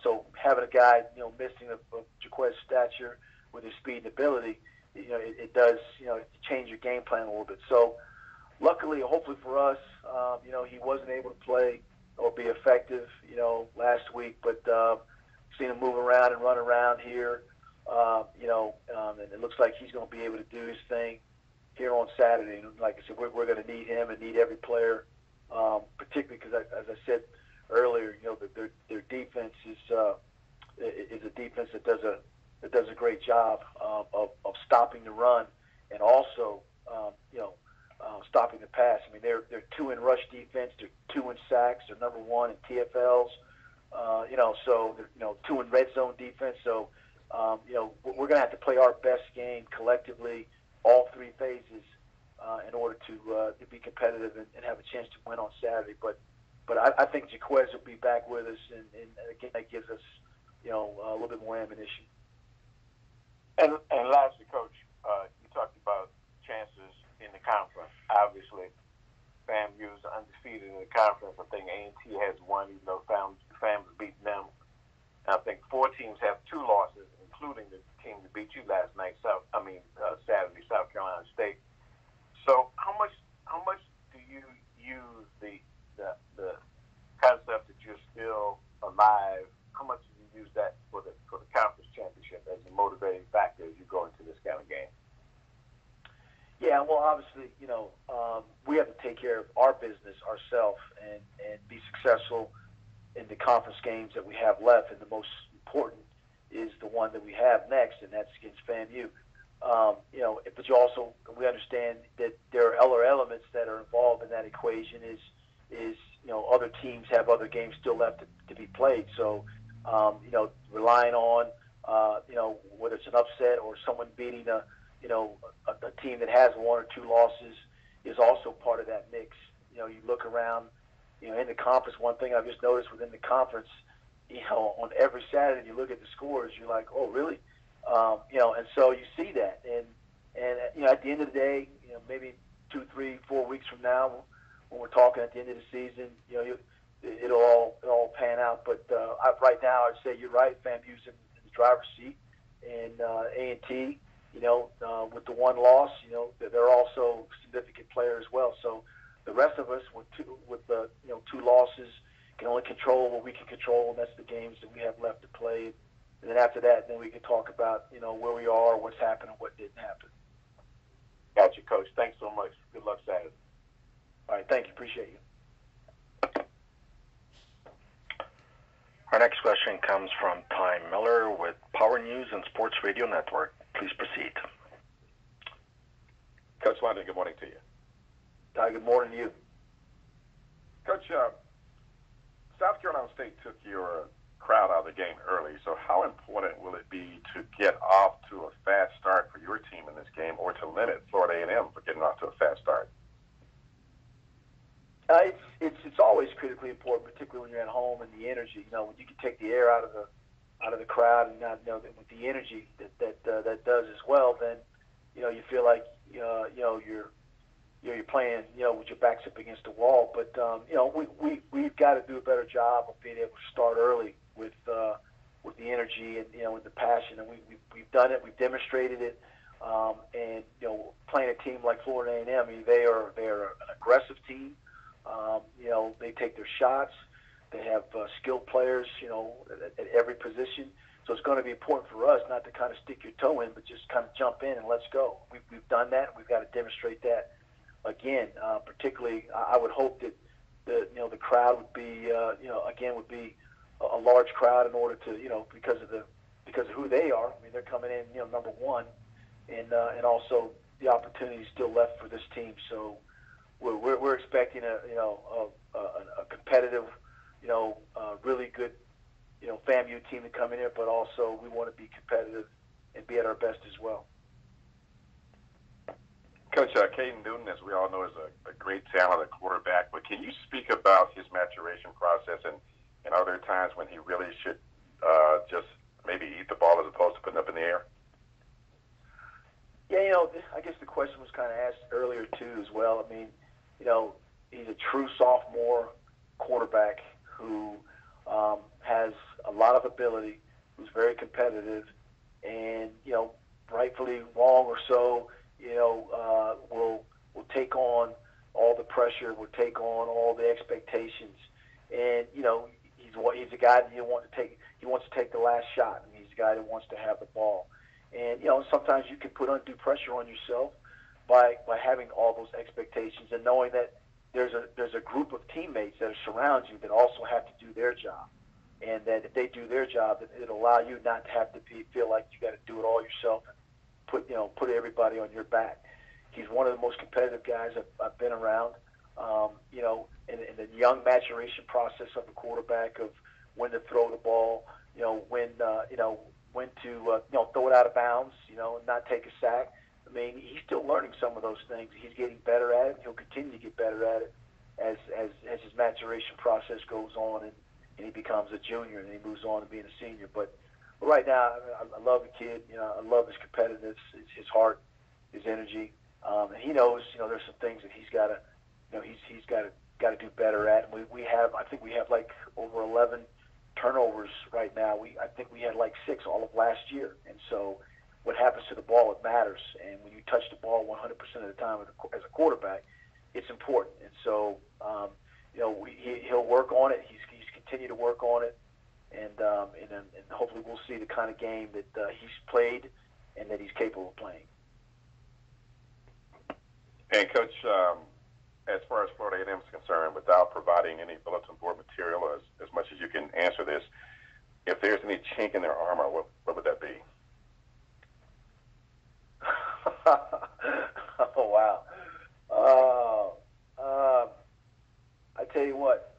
So having a guy missing of Jaquez's stature with his speed and ability, it does change your game plan a little bit. So luckily, hopefully for us, he wasn't able to play or be effective last week, but seen him move around and run around here. And it looks like he's going to be able to do his thing here on Saturday. And like I said, we're going to need him and need every player, particularly because, as I said earlier, their defense is a defense that does a great job of stopping the run and also stopping the pass. I mean, they're 2 in rush defense, they're 2 in sacks, they're number 1 in TFLs. So they're 2 in red zone defense. So we're going to have to play our best game collectively, all 3 phases, in order to be competitive and have a chance to win on Saturday. But I think Jaquez will be back with us, and again, that gives us a little bit more ammunition.
And lastly, Coach, you talked about chances in the conference. Obviously, FAMU is undefeated in the conference. I think A&T has 1, even though FAMU's beaten them. And I think 4 teams have 2 losses, including the team that beat you last night, Saturday, South Carolina State. So how much do you use the concept that you're still alive? How much do you use that for the conference championship as a motivating factor as you go into this kind of game?
Yeah, well, obviously, we have to take care of our business ourselves and be successful in the conference games that we have left. And the most important is the one that we have next, and that's against FAMU. But we understand that there are other elements that are involved in that equation. Is other teams have other games still left to be played. So, relying on whether it's an upset or someone beating a team that has 1 or 2 losses is also part of that mix. You look around, in the conference. One thing I've just noticed within the conference, on every Saturday you look at the scores, you're like, oh, really? And so you see that, and at the end of the day, maybe 2, 3, 4 weeks from now, when we're talking at the end of the season, it'll all pan out. But right now, I'd say you're right. FAMU's in the driver's seat. And A&T, with the one loss, they're also significant players as well. So the rest of us with two losses can only control what we can control, and that's the games that we have left to play. And then after that, then we can talk about, where we are, what's happened, and what didn't happen.
Got you, Coach. Thanks so much. Good luck Saturday.
All right, thank you. Appreciate you.
Our next question comes from Ty Miller with Power News and Sports Radio Network. Please proceed.
Coach London, good morning to you.
Ty, good morning to you.
Coach, South Carolina State took your crowd out of the game early, so how important will it be to get off to a fast start for your team in this game, or to limit Florida A&M for getting off to a fast start?
It's always critically important, particularly when you're at home, and the energy. When you can take the air out of the crowd, and not that with the energy that does as well, then you feel like you're playing with your backs up against the wall. But we've got to do a better job of being able to start early with the energy and with the passion, and we've done it. We've demonstrated it. And playing a team like Florida A&M, I mean, they're an aggressive team. They take their shots. They have skilled players, at every position. So it's going to be important for us not to kind of stick your toe in, but just kind of jump in and let's go. We've done that. We've got to demonstrate that again. Particularly, I would hope that the crowd would be would be a large crowd in order to because of who they are. I mean, they're coming in number one, and also the opportunity is still left for this team. So we're expecting a competitive, really good, FAMU team to come in here, but also we want to be competitive and be at our best as well.
Coach, Caden Newton, as we all know, is a great talent at quarterback, but can you speak about his maturation process, and are there times when he really should just maybe eat the ball as opposed to putting it up in the air?
Yeah, I guess the question was kind of asked earlier too as well. I mean, he's a true sophomore quarterback who has a lot of ability, who's very competitive, and rightfully wrong or so, will take on all the pressure, will take on all the expectations, and he's a guy that you want to take. He wants to take the last shot, and he's a guy that wants to have the ball. And sometimes you can put undue pressure on yourself by having all those expectations and knowing that there's a group of teammates that surround you that also have to do their job, and that if they do their job, it'll allow you not to have to feel like you got to do it all yourself and put everybody on your back. He's one of the most competitive guys I've been around. In the young maturation process of the quarterback, of when to throw the ball, when to throw it out of bounds, and not take a sack. I mean, he's still learning some of those things. He's getting better at it. He'll continue to get better at it as his maturation process goes on, and he becomes a junior and he moves on to being a senior. But right now, I love the kid. I love his competitiveness, his heart, his energy, and he knows there's some things that he's got to do better at. And I think we have like over 11 turnovers right now. I think we had like 6 all of last year, and so what happens to the ball, it matters. And when you touch the ball 100% of the time as a quarterback, it's important. And so he'll work on it. He's continued to work on it, and hopefully we'll see the kind of game that he's played and that he's capable of playing.
And Coach, as far as Florida A&M is concerned, without providing any bulletin board material, or as much as you can answer this, if there's any chink in their armor, what would that be?
Oh, wow. I tell you what,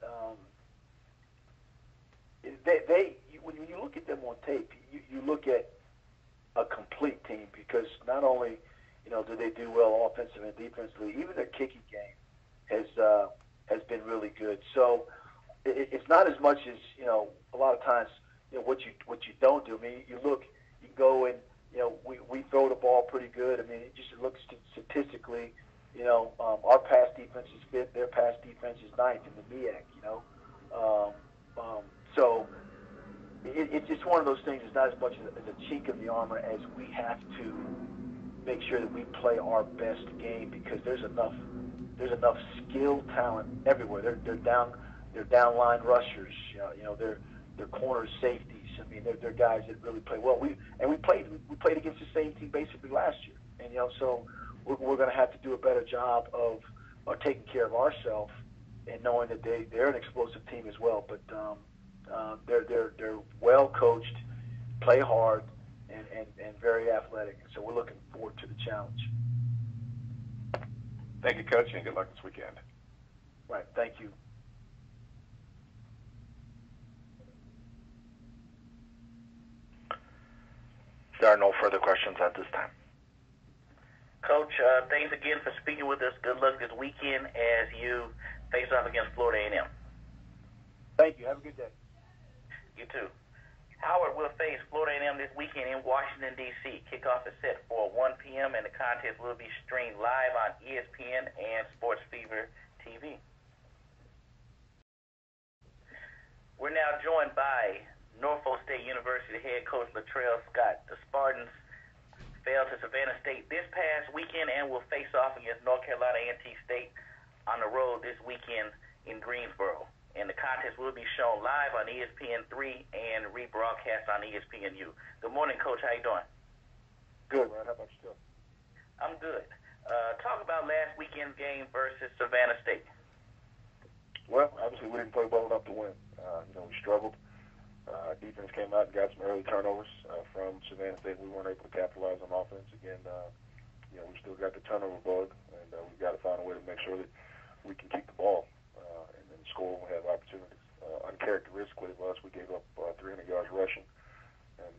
when you look at them on tape, you look at a complete team, because not only do they do well offensively and defensively, even their kicking game has been really good. So it's not as much as a lot of times what you don't do. I mean, you go and we throw the ball pretty good. I mean, it just looks statistically, our pass defense is fifth, their pass defense is ninth in the Meac. So it's just one of those things. It's not as much as a chink in the armor as we have to make sure that we play our best game, because there's enough skill talent everywhere. They're downline rushers. They're corner safeties. I mean, they're guys that really play well. We played against the same team basically last year, and so we're going to have to do a better job of taking care of ourselves and knowing that they're an explosive team as well. But they're well coached, play hard, and very athletic. So we're looking forward to the challenge.
Thank you, Coach, and good luck this weekend.
Right. Thank you.
There are no further questions at this time.
Coach, thanks again for speaking with us. Good luck this weekend as you face off against Florida A&M.
Thank you. Have a good day.
You too. Howard will face Florida A&M this weekend in Washington, D.C. Kickoff is set for 1 p.m. and the contest will be streamed live on ESPN and Sports Fever TV. We're now joined by Norfolk State University head coach Latrell Scott. The Spartans fell to Savannah State this past weekend and will face off against North Carolina A&T State on the road this weekend in Greensboro. And the contest will be shown live on ESPN3 and rebroadcast on ESPNU. Good morning, Coach. How you doing?
Good, man. How about yourself?
I'm good. Talk about last weekend's game versus Savannah State.
Well, obviously we didn't play well enough to win. We struggled. Defense came out and got some early turnovers from Savannah State. We weren't able to capitalize on offense. Again, we still got the turnover bug, and we've got to find a way to make sure that we can keep the ball and score when we have opportunities. Uncharacteristically of us, we gave up 300 yards rushing, and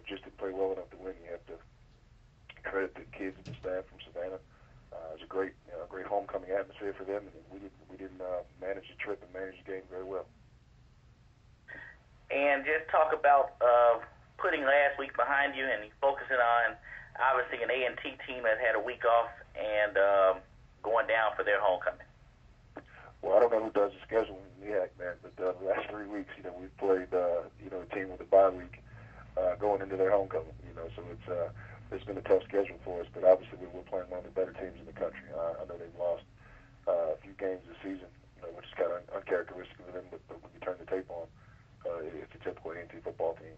just didn't play well enough to win. You have to credit the kids and the staff from Savannah. It was a great homecoming atmosphere for them, and we didn't manage the trip and manage the game very well.
And just talk about putting last week behind you and focusing on, obviously, an A&T team that had a week off and going down for their homecoming.
Well, I don't know who does the schedule in Meac, man, but the last 3 weeks, we've played, a team with a bye week going into their homecoming, so it's been a tough schedule for us, but obviously we're playing one of the better teams in the country. I know they've lost a few games this season, which is kind of uncharacteristic of them, but when you turn the tape on, it's a typical A&T football team.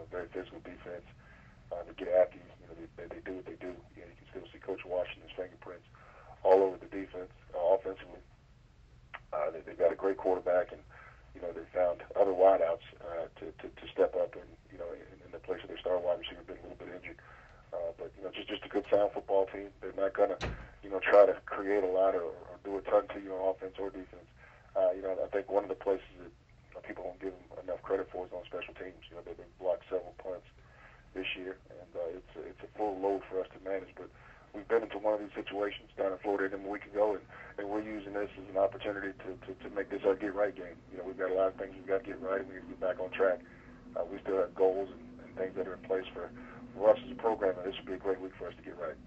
Very physical defense. They get after you. They do what they do. You can still see Coach Washington's fingerprints all over the defense, offensively. They've got a great quarterback, and they found other wideouts to step up in the place of their star wide receiver been a little bit injured. But just a good sound football team. They're not gonna try to create a lot or do a ton to you on offense or defense. I think one of the places that people don't give them enough credit for is on special teams. They've blocked several punts this year, and it's a full load for us to manage. But we've been into one of these situations down in Florida a week ago, and we're using this as an opportunity to make this our get-right game. We've got a lot of things we've got to get right, and we need to get back on track. We still have goals and things that are in place for us as a program, and this would be a great week for us to get right.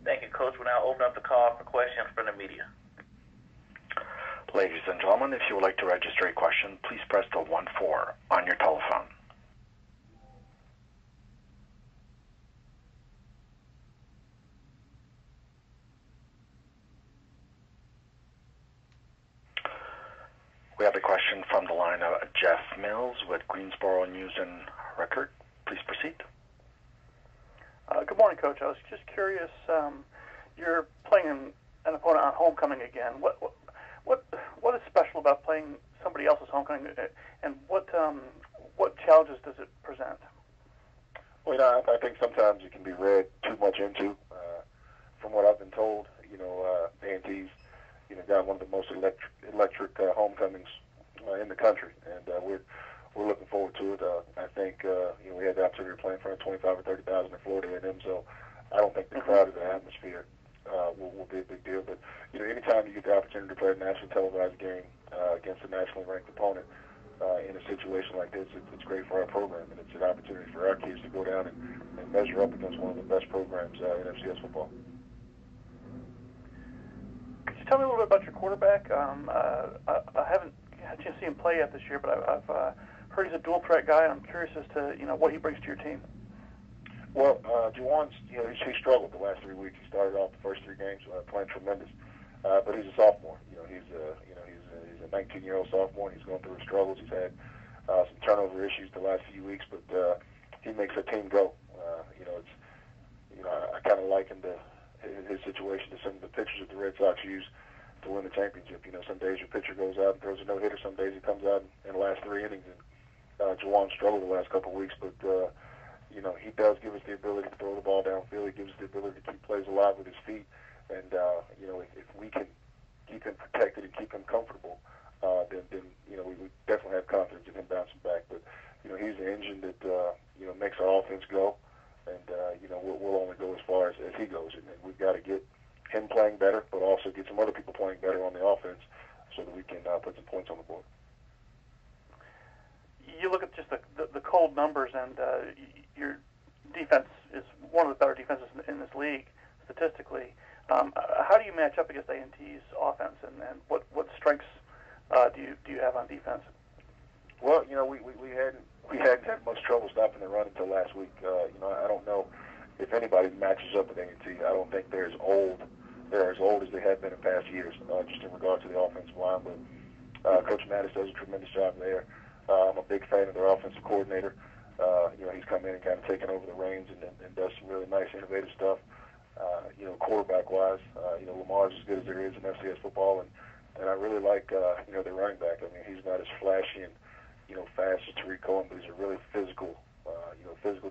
Thank you, Coach. We'll now open up the call for questions from the media.
Ladies and gentlemen, if you would like to register a question, please press the 1-4 on your telephone. We have a question from the line of Jeff Mills with Greensboro News and Record. Please proceed.
Good morning, Coach. I was just curious. You're playing an opponent on homecoming again. What is special about playing somebody else's homecoming, and what challenges does it present?
Well, I think sometimes it can be read too much into. From what I've been told, A&T's got one of the most electric homecomings in the country, and we're looking forward to it. I think we had the opportunity to play in front of 25 or 30,000 in Florida A&M, so I don't think the crowd or the atmosphere will be a big deal. But anytime you get the opportunity to play a nationally televised game against a nationally ranked opponent in a situation like this, it's great for our program, and it's an opportunity for our kids to go down and measure up against one of the best programs in FCS football.
Could you tell me a little bit about your quarterback? I haven't had a chance to see him play yet this year, but I've heard he's a dual threat guy, and I'm curious as to what he brings to your team.
Well, Juwan's, he struggled the last 3 weeks. He started off the first 3 games playing tremendous, but he's a sophomore. He's a 19-year-old sophomore. And he's going through his struggles. He's had some turnover issues the last few weeks, but he makes our team go. I kind of likened his situation to some of the pitchers that the Red Sox use to win the championship. Some days your pitcher goes out and throws a no-hitter. Some days he comes out in the last 3 innings. And Juwan struggled the last couple of weeks, but he does give us the ability to throw the ball downfield. He gives us the ability to keep plays alive with his feet. And, if we can keep him protected and keep him comfortable, then we definitely have confidence in him bouncing back. But, he's the engine that, makes our offense go. And, we'll only go as far as he goes. And we've got to get him playing better, but also get some other people playing better on the offense so that we can put some points on the board.
You look at just the cold numbers, and your defense is one of the better defenses in this league statistically. How do you match up against A&T's offense, and what strengths do you have on defense?
Well, we hadn't had much trouble stopping the run until last week. I don't know if anybody matches up with A&T. I don't think they're as old as they have been in past years, just in regard to the offensive line. But Coach Mattis does a tremendous job there. I'm a big fan of their offensive coordinator. He's come in and kind of taken over the reins and does some really nice, innovative stuff. Quarterback-wise, Lamar's as good as there is in FCS football, and I really like, their running back. I mean, he's not as flashy and, fast as Tariq Cohen, but he's a really physical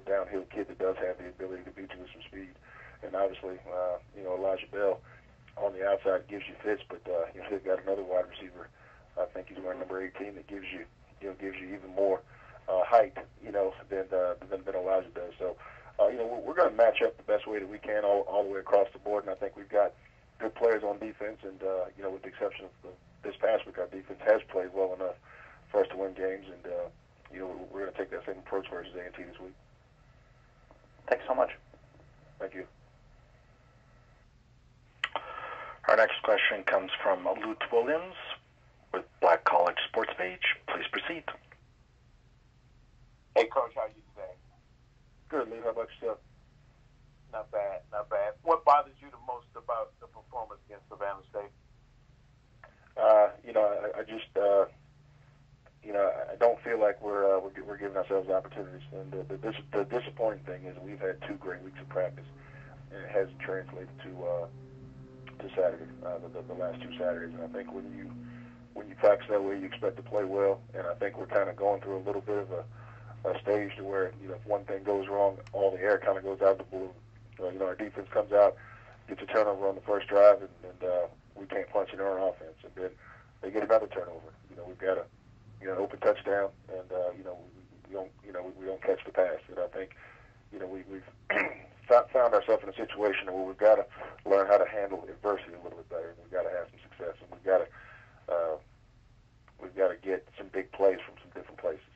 downhill kid that does have the ability to beat you with some speed. And obviously, Elijah Bell on the outside gives you fits, but they've got another wide receiver. I think he's wearing number 18 that gives you even more height, than Elijah does. So, we're going to match up the best way that we can all the way across the board, and I think we've got good players on defense, and, with the exception of this past week, our defense has played well enough for us to win games, and, we're going to take that same approach versus A&T this week.
Thanks so much.
Thank you.
Our next question comes from Lute Williams with Black College Sports Page. Please proceed.
Hey, Coach, how are you today?
Good, Lee. How about yourself?
Not bad, not bad. What bothers you the most about the performance against Savannah State?
I don't feel like we're giving ourselves opportunities. And the disappointing thing is we've had 2 great weeks of practice, and it hasn't translated to Saturday, the last 2 Saturdays. And I think when you practice that way, you expect to play well. And I think we're kind of going through a little bit of a stage to where if one thing goes wrong, all the air kind of goes out the balloon. Our defense comes out, gets a turnover on the first drive, and we can't punch it in our offense. And then they get another turnover. We've got an open touchdown, and we don't catch the pass. And I think we've found ourselves in a situation where we've got to learn how to handle adversity a little bit better. And we've got to have some success, and we've got to get some big plays from some different places.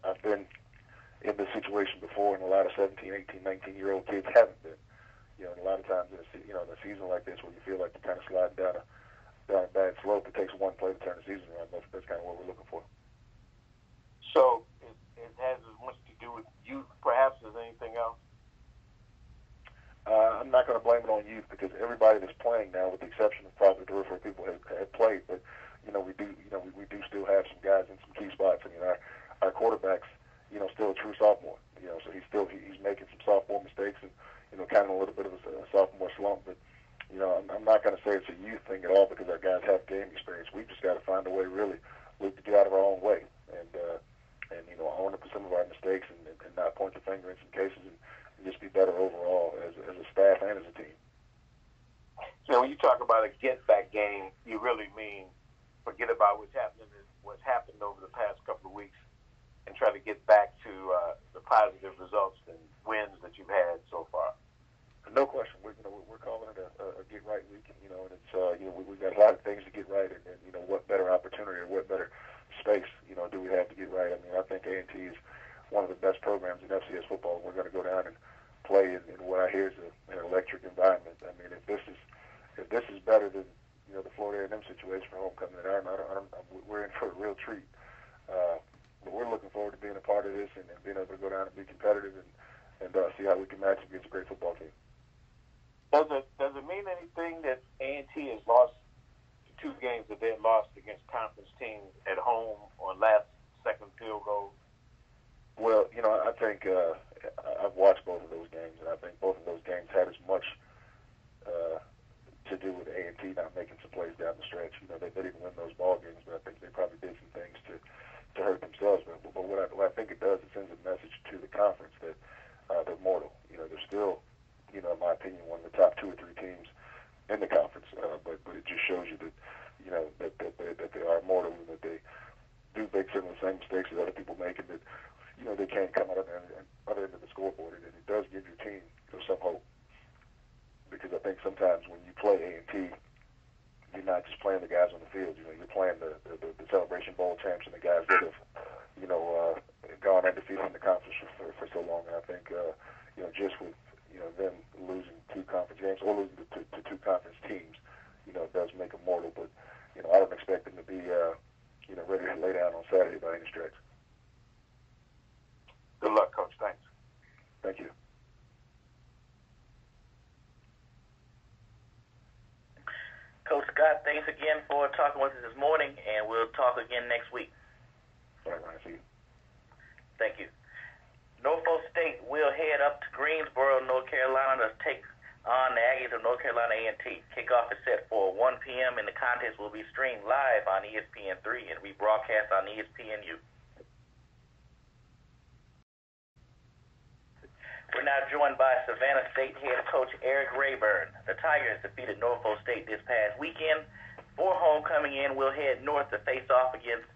I've been in this situation before, and a lot of 17, 18, 19-year-old kids haven't been. And a lot of times in a season like this, where you feel like you're kind of sliding down a bad slope, it takes one play to turn the season around. That's kind of what we're looking for.
So it has as much to do with youth, perhaps, as anything else?
I'm not going to blame it on youth, because everybody that's playing now, with the exception of probably 3 or 4 people, have played. But we do still have some guys in some key spots. I mean, our quarterback's still a true sophomore. So he's making some sophomore mistakes, and kind of a little bit of a sophomore slump. But I'm not going to say it's a youth thing at all, because our guys have game experience. We've just got to find a way, really, to get out of our own way and own up to some of our mistakes and not point the finger in some cases, and just be better overall as a staff and as a team.
When you talk about a get-back game, you really mean forget about what's happened over the past couple of weeks and try to get back to the positive results and wins that you've had so far.
No question. We're calling it a get-right week, and it's we've got a lot of things to get right, and what better opportunity or what better space do we have to get right? I mean, I think A&T is one of the best programs in FCS football. We're going to go down and play in what I hear is an electric environment. I mean, if this is better than the Florida A&M situation for homecoming at Iron, we're in for a real treat. But we're we're looking forward to being a part of this and being able to go down and be competitive and see how we can match against a great football team.
Does it mean anything that A&T has lost 2 games that they lost against conference teams at home on last-second field goals?
Well, I think I've watched both of those games, and I think both of those games had as much to do with A&T not making some plays down the stretch. They didn't win those ball games, but I think they probably did some things to hurt themselves. But what I think it does, it sends a message to the conference that they're mortal. They're still, in my opinion, one of the top 2 or 3 teams in the conference. But it just shows you that, that they are mortal and that they do make some of the same mistakes that other people make, and that, they can't come out of the other end of the scoreboard. And it does give your team some hope. Because I think sometimes when you play A&T, you're not just playing the guys on the field. You're playing the Celebration Bowl champs and the guys that have, gone undefeated in the conference for so long. And I think, just with them losing 2 conference games or losing to 2 conference teams, it does make them mortal. But I don't expect them to be, ready to lay down on Saturday by any stretch.
Good luck, Coach. Thanks.
Thank you.
Coach Scott, thanks again for talking with us this morning, and we'll talk again next week.
All right, see you.
Thank you. Norfolk State will head up to Greensboro, North Carolina to take on the Aggies of North Carolina A&T. Kickoff is set for 1 p.m., and the contest will be streamed live on ESPN3 and rebroadcast on ESPNU. We're now joined by Savannah State head coach Erik Raeburn. The Tigers defeated Norfolk State this past weekend. For homecoming in, we'll head north to face off against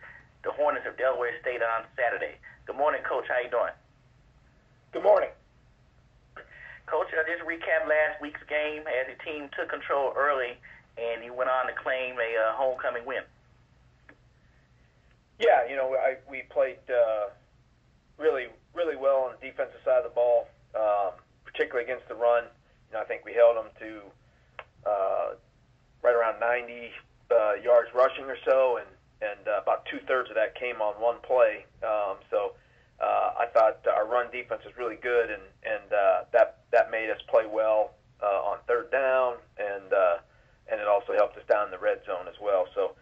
the Hornets of Delaware State on Saturday. Good morning, Coach. How you doing?
Good morning.
Coach, just recap last week's game as the team took control early and you went on to claim a homecoming win.
Yeah, we played really well on the defensive side of the ball. Particularly against the run. I think we held them to right around 90 yards rushing or so, and about 2/3 of that came on one play. So I thought our run defense was really good, and that made us play well on 3rd down, and it also helped us down in the red zone as well. So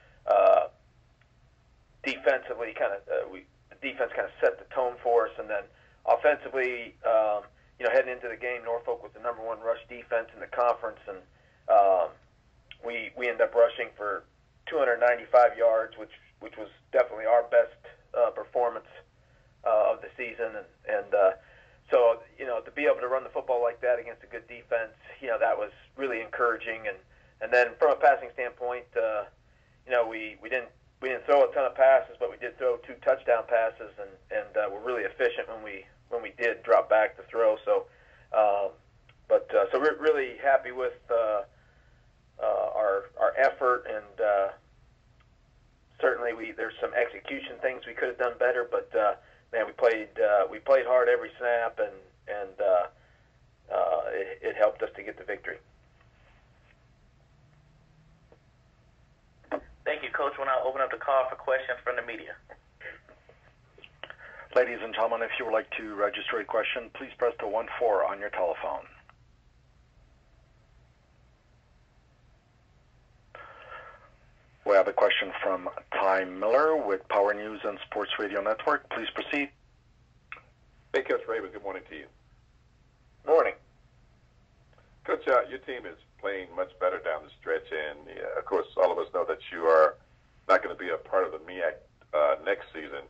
defensively, the defense kind of set the tone for us, and then offensively, heading into the game, Norfolk was the number 1 rush defense in the conference, and we ended up rushing for 295 yards, which was definitely our best performance of the season, and so to be able to run the football like that against a good defense, that was really encouraging, and then from a passing standpoint, we didn't throw a ton of passes, but we did throw 2 touchdown passes, and we're really efficient when we did drop back to throw. So, so we're really happy with our effort, and certainly there's some execution things we could have done better. But man, we played hard every snap, and it helped us to get the victory.
Thank you, Coach. We'll now open up the call for questions from the media.
Ladies and gentlemen, if you would like to register a question, please press the 1-4 on your telephone. We have a question from Ty Miller with Power News and Sports Radio Network. Please proceed.
Hey, Coach Raeburn, good morning to you.
Morning.
Coach, your team is playing much better down the stretch, and of course, all of us know that you are not going to be a part of the Meac next season.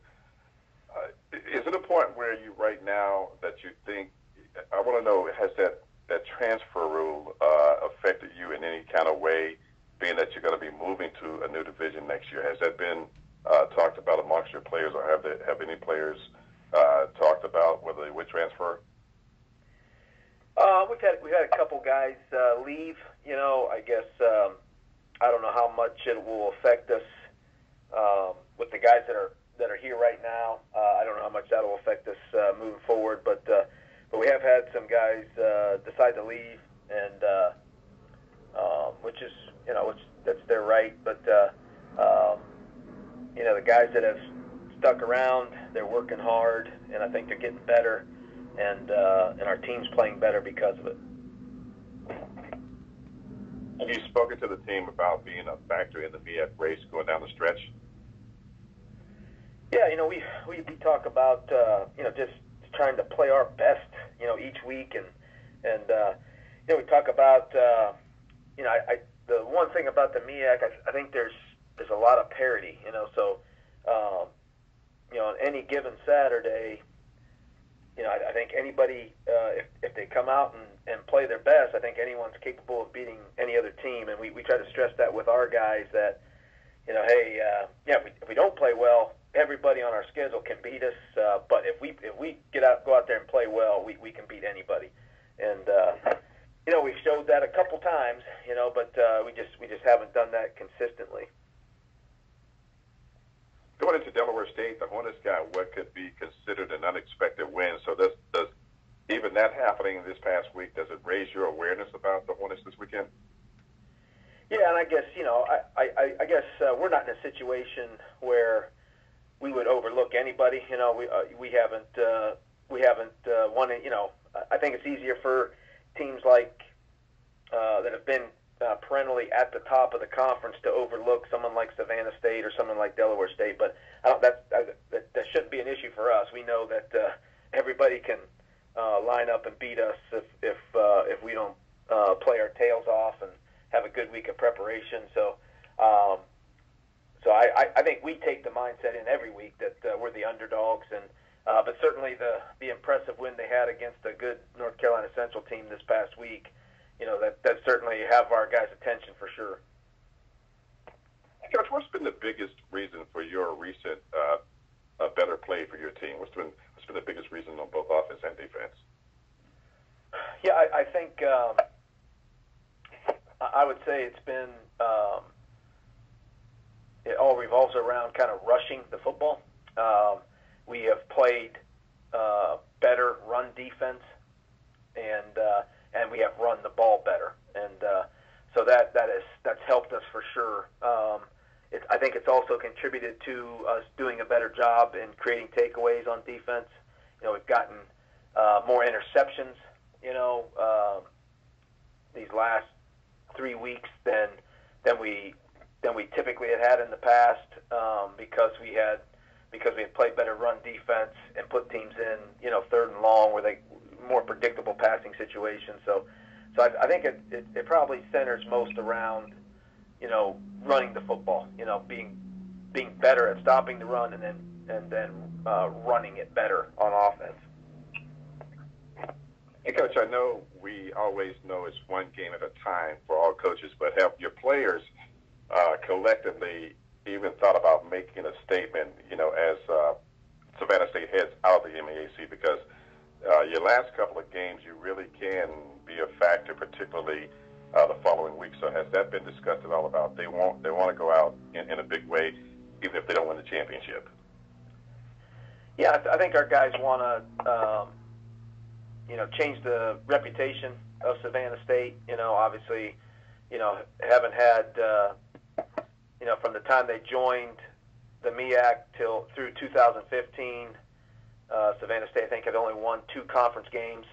Is it a point where you right now that you think, I want to know, has that transfer rule affected you in any kind of way, being that you're going to be moving to a new division next year? Has that been talked about amongst your players, or have any players talked about whether they would transfer?
We've had a couple guys leave. I guess I don't know how much it will affect us with the guys that are here right now. I don't know how much that will affect us moving forward, but we have had some guys decide to leave, and which is that's their right. But the guys that have stuck around. They're working hard, and I think they're getting better, and our team's playing better because of it.
Have you spoken to the team about being a factor in the Meac race going down the stretch?
Yeah, we talk about just trying to play our best each week, and we talk about the one thing about the Meac, I think there's a lot of parity, so on any given Saturday, I think anybody, if they come out and play their best, I think anyone's capable of beating any other team. And we try to stress that with our guys that, hey, if we don't play well, everybody on our schedule can beat us. But if we go out there and play well, we can beat anybody. And we've showed that a couple times, but we just haven't done that consistently.
Going into Delaware State, the Hornets got what could be considered an unexpected win. So does even that happening this past week, does it raise your awareness about the Hornets this weekend?
Yeah, and I guess I guess we're not in a situation where we would overlook anybody. We haven't won it. I think it's easier for teams like that have been perennially at the top of the conference to overlook someone like Savannah State or someone like Delaware State, but that shouldn't be an issue for us. We know that everybody can line up and beat us if we don't play our tails off and have a good week of preparation. So I think we take the mindset in every week that we're the underdogs, and but certainly the impressive win they had against a good North Carolina Central team this past week, that certainly have our guys' attention for sure.
Coach, what's been the biggest reason for your recent better play for your team? What's been the biggest reason on both offense and defense?
Yeah, I think I would say it's been it all revolves around kind of rushing the football. We have played better run defense, and we have run the ball better, and so that's helped us for sure. I think it's also contributed to us doing a better job in creating takeaways on defense. We've gotten more interceptions, these last 3 weeks than we typically had in the past, because we had played better run defense and put teams in, third and long where they more predictable passing situations. So I think it probably centers most around, running the football, being better at stopping the run and then running it better on offense.
Hey, Coach, I know we always know it's one game at a time for all coaches, but have your players collectively even thought about making a statement, as Savannah State heads out of the MEAC? Because your last couple of games, you really can be a factor, particularly the following week. So has that been discussed at all about they want to go out in a big way, even if they don't win the championship?
Yeah, I think our guys want to, change the reputation of Savannah State. Obviously, haven't had, from the time they joined the Meac through 2015, Savannah State, I think, had only won 2 conference games.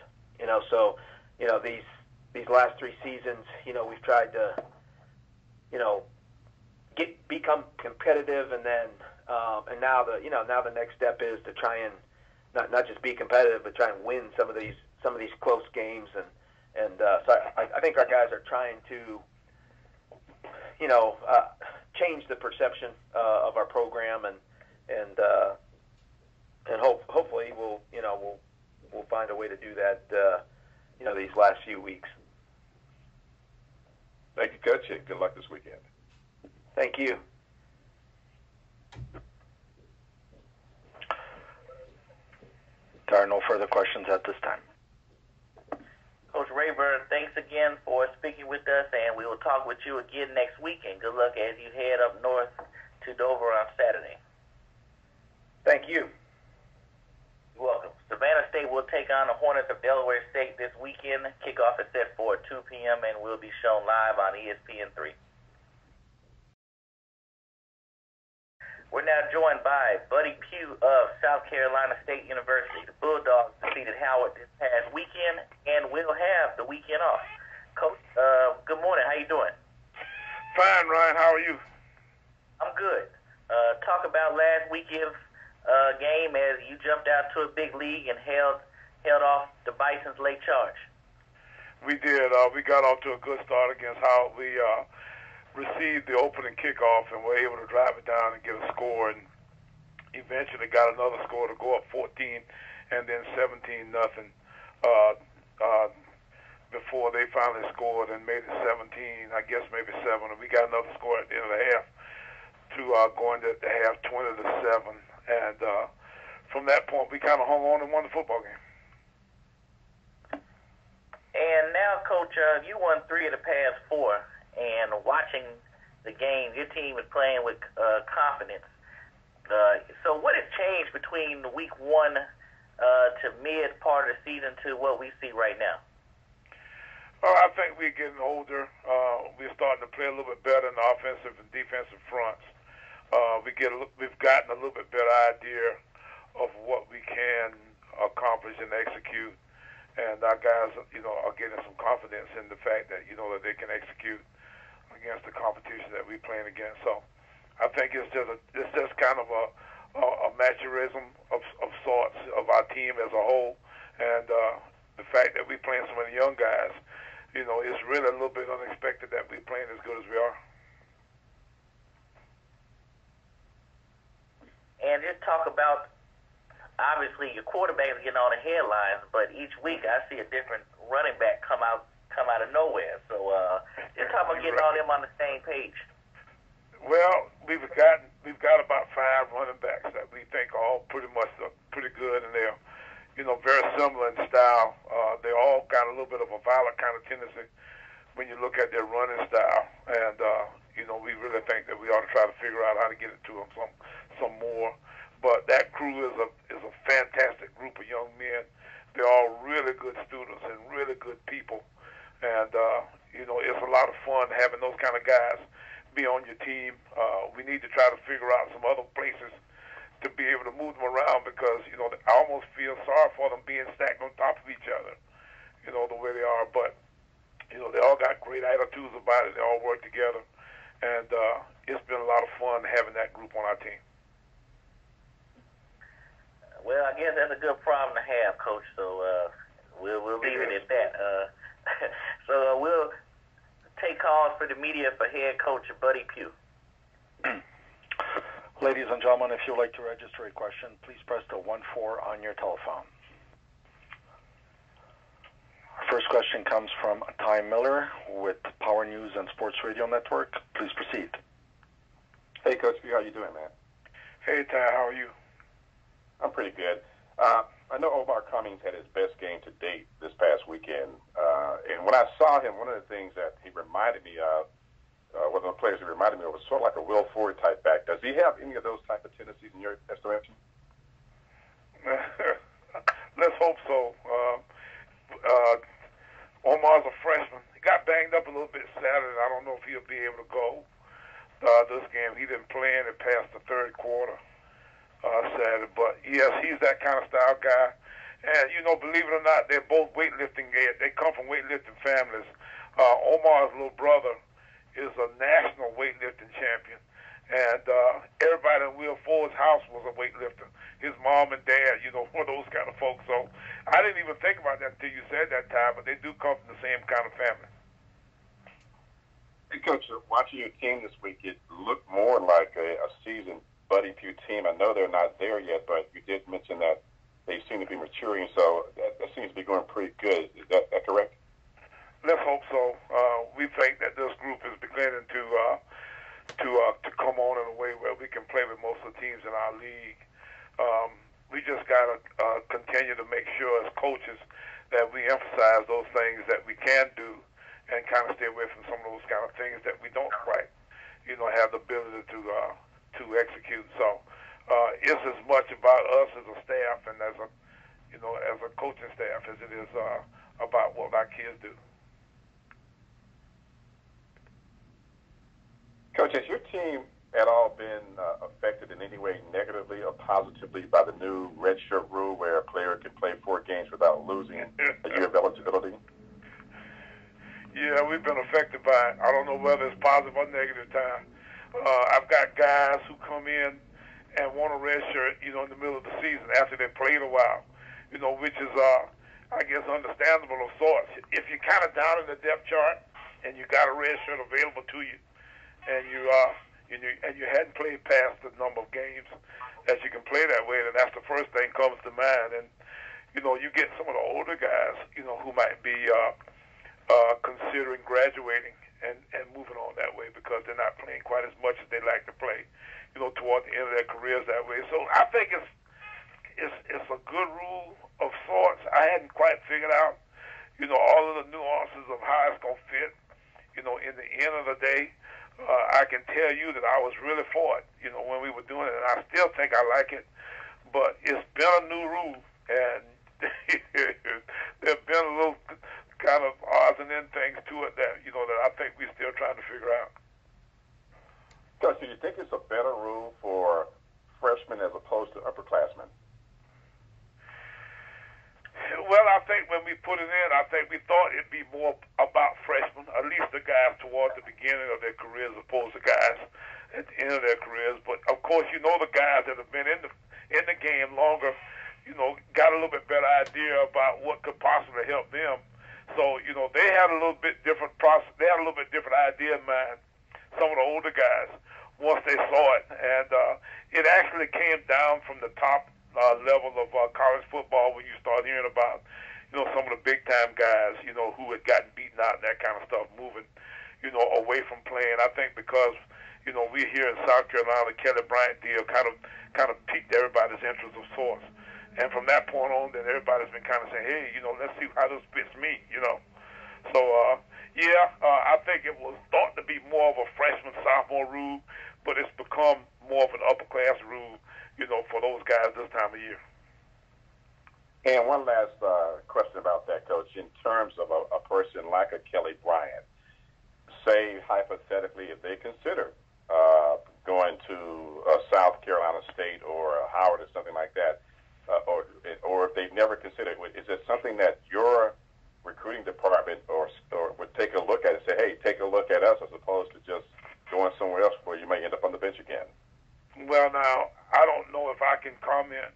So, these last 3 seasons, we've tried to, become competitive, and then, and now the next step is to try and not just be competitive, but try and win some of these close games, and so I think our guys are trying to, change the perception of our program, and hopefully we'll find a way to do that, these last few weeks.
Thank you, Coach. Good luck this weekend.
Thank you.
There are no further questions at this time.
Coach Raeburn, thanks again for speaking with us, and we will talk with you again next week, and good luck as you head up north to Dover on Saturday.
Thank you.
You're welcome. Savannah State will take on the Hornets of Delaware State this weekend. Kickoff is set for 2 p.m. and will be shown live on ESPN3. We're now joined by Buddy Pough of South Carolina State University. The Bulldogs defeated Howard this past weekend and will have the weekend off. Coach, good morning. How you doing?
Fine, Ryan. How are you?
I'm good. Talk about last weekend's game as you jumped out to a big lead and held off the Bison's late charge.
We did. We got off to a good start against Howard. We received the opening kickoff and were able to drive it down and get a score, and eventually got another score to go up 14 and then 17-0 before they finally scored and made it 17, I guess maybe 7. And we got another score at the end of the half to go into the half 20-7. And from that point, we kind of hung on and won the football game.
And now, Coach, you won 3 of the past 4. And watching the game, your team is playing with confidence. So what has changed between week 1 to mid part of the season to what we see right now?
I think we're getting older. We're starting to play a little bit better in the offensive and defensive fronts. We've gotten a little bit better idea of what we can accomplish and execute. And our guys, are getting some confidence in the fact that, that they can execute against the competition that we're playing against. So I think it's just kind of a maturism of sorts of our team as a whole. And the fact that we're playing so many young guys, it's really a little bit unexpected that we're playing as good as we are.
And just talk about, obviously, your quarterback is getting all the headlines, but each week I see a different running back come out of nowhere. So just talk about getting all them on the same page.
Well, we've got about 5 running backs that we think are all pretty good, and they're very similar in style. They all got a little bit of a violent kind of tendency when you look at their running style, and we really think that we ought to try to figure out how to get it to them some more. But that crew is a fantastic group of young men. They're all really good students and really good people. And, it's a lot of fun having those kind of guys be on your team. We need to try to figure out some other places to be able to move them around because, I almost feel sorry for them being stacked on top of each other, the way they are. But, they all got great attitudes about it. They all work together. And it's been a lot of fun having that group on our team.
Well, I guess that's a good problem to have, Coach. So we'll leave it at that. So we'll take calls for the media for head coach Buddy Pough.
Ladies and gentlemen, if you'd like to register a question, please press the 1-4 on your telephone. Our first question comes from Ty Miller with Power News and Sports Radio Network. Please proceed.
Hey, Coach Pough, how you doing, man?
Hey, Ty, how are you?
I'm pretty good. I know Omar Cummings had his best game to date this past weekend. And when I saw him, one of the things that he reminded me of, one of the players he reminded me of, was sort of like a Will Ford type back. Does he have any of those type of tendencies in your estimation?
Let's hope so. Omar's a freshman. He got banged up a little bit Saturday. I don't know if he'll be able to go this game. He didn't play in it past the third quarter. Saturday, but yes, he's that kind of style guy. And believe it or not, they're both weightlifting guys. They come from weightlifting families. Omar's little brother is a national weightlifting champion, and everybody in Will Ford's house was a weightlifter. His mom and dad, one of those kind of folks. So I didn't even think about that until you said that, Ty. But they do come from the same kind of family.
Hey, Coach, watching your team this week, it looked more like a seasoned Buddy Pough team. I know they're not there yet, but you did mention that they seem to be maturing, so that seems to be going pretty good. Is that correct?
Let's hope so. We think that this group is beginning to come on in a way where we can play with most of the teams in our league. We just got to continue to make sure as coaches that we emphasize those things that we can do and kind of stay away from some of those kind of things that we don't quite, have the ability to execute. So it's as much about us as a staff and as a coaching staff as it is about what our kids do.
Coach, has your team at all been affected in any way negatively or positively by the new redshirt rule where a player can play 4 games without losing a year of eligibility?
Yeah, we've been affected by it. I don't know whether it's positive or negative time. I've got guys who come in and want a red shirt, in the middle of the season after they played a while, which is, I guess, understandable of sorts. If you're kind of down in the depth chart and you got a red shirt available to you, and you hadn't played past the number of games that you can play that way, then that's the first thing comes to mind. And you get some of the older guys, who might be considering graduating and moving on that way because they're not playing quite as much as they like to play, toward the end of their careers that way. So I think it's a good rule of sorts. I hadn't quite figured out, all of the nuances of how it's gonna fit. In the end of the day, I can tell you that I was really for it, when we were doing it, and I still think I like it. But it's been a new rule, and there've been a little kind of odds and ends things to it that that I think we're still trying to figure out.
Coach, do you think it's a better rule for freshmen as opposed to upperclassmen?
Well, I think when we put it in, I think we thought it'd be more about freshmen, at least the guys toward the beginning of their careers, as opposed to guys at the end of their careers. But of course, the guys that have been in the game longer, got a little bit better idea about what could possibly help them. So, they had a little bit different process. They had a little bit different idea in mind. Some of the older guys, once they saw it, and it actually came down from the top level of college football when you start hearing about, some of the big time guys, who had gotten beaten out and that kind of stuff, moving, away from playing. I think because, we here in South Carolina, the Kelly Bryant deal kind of piqued everybody's interest of sorts. And from that point on, then everybody's been kind of saying, hey, let's see how this fits me, So, I think it was thought to be more of a freshman-sophomore rule, but it's become more of an upper-class rule, for those guys this time of year.
And one last question about that, Coach. In terms of a person like a Kelly Bryant, say hypothetically if they consider going to South Carolina State or Howard or something like that, or if they've never considered, is it something that your recruiting department or would take a look at and say, hey, take a look at us as opposed to just going somewhere else where you may end up on the bench again?
Well, now, I don't know if I can comment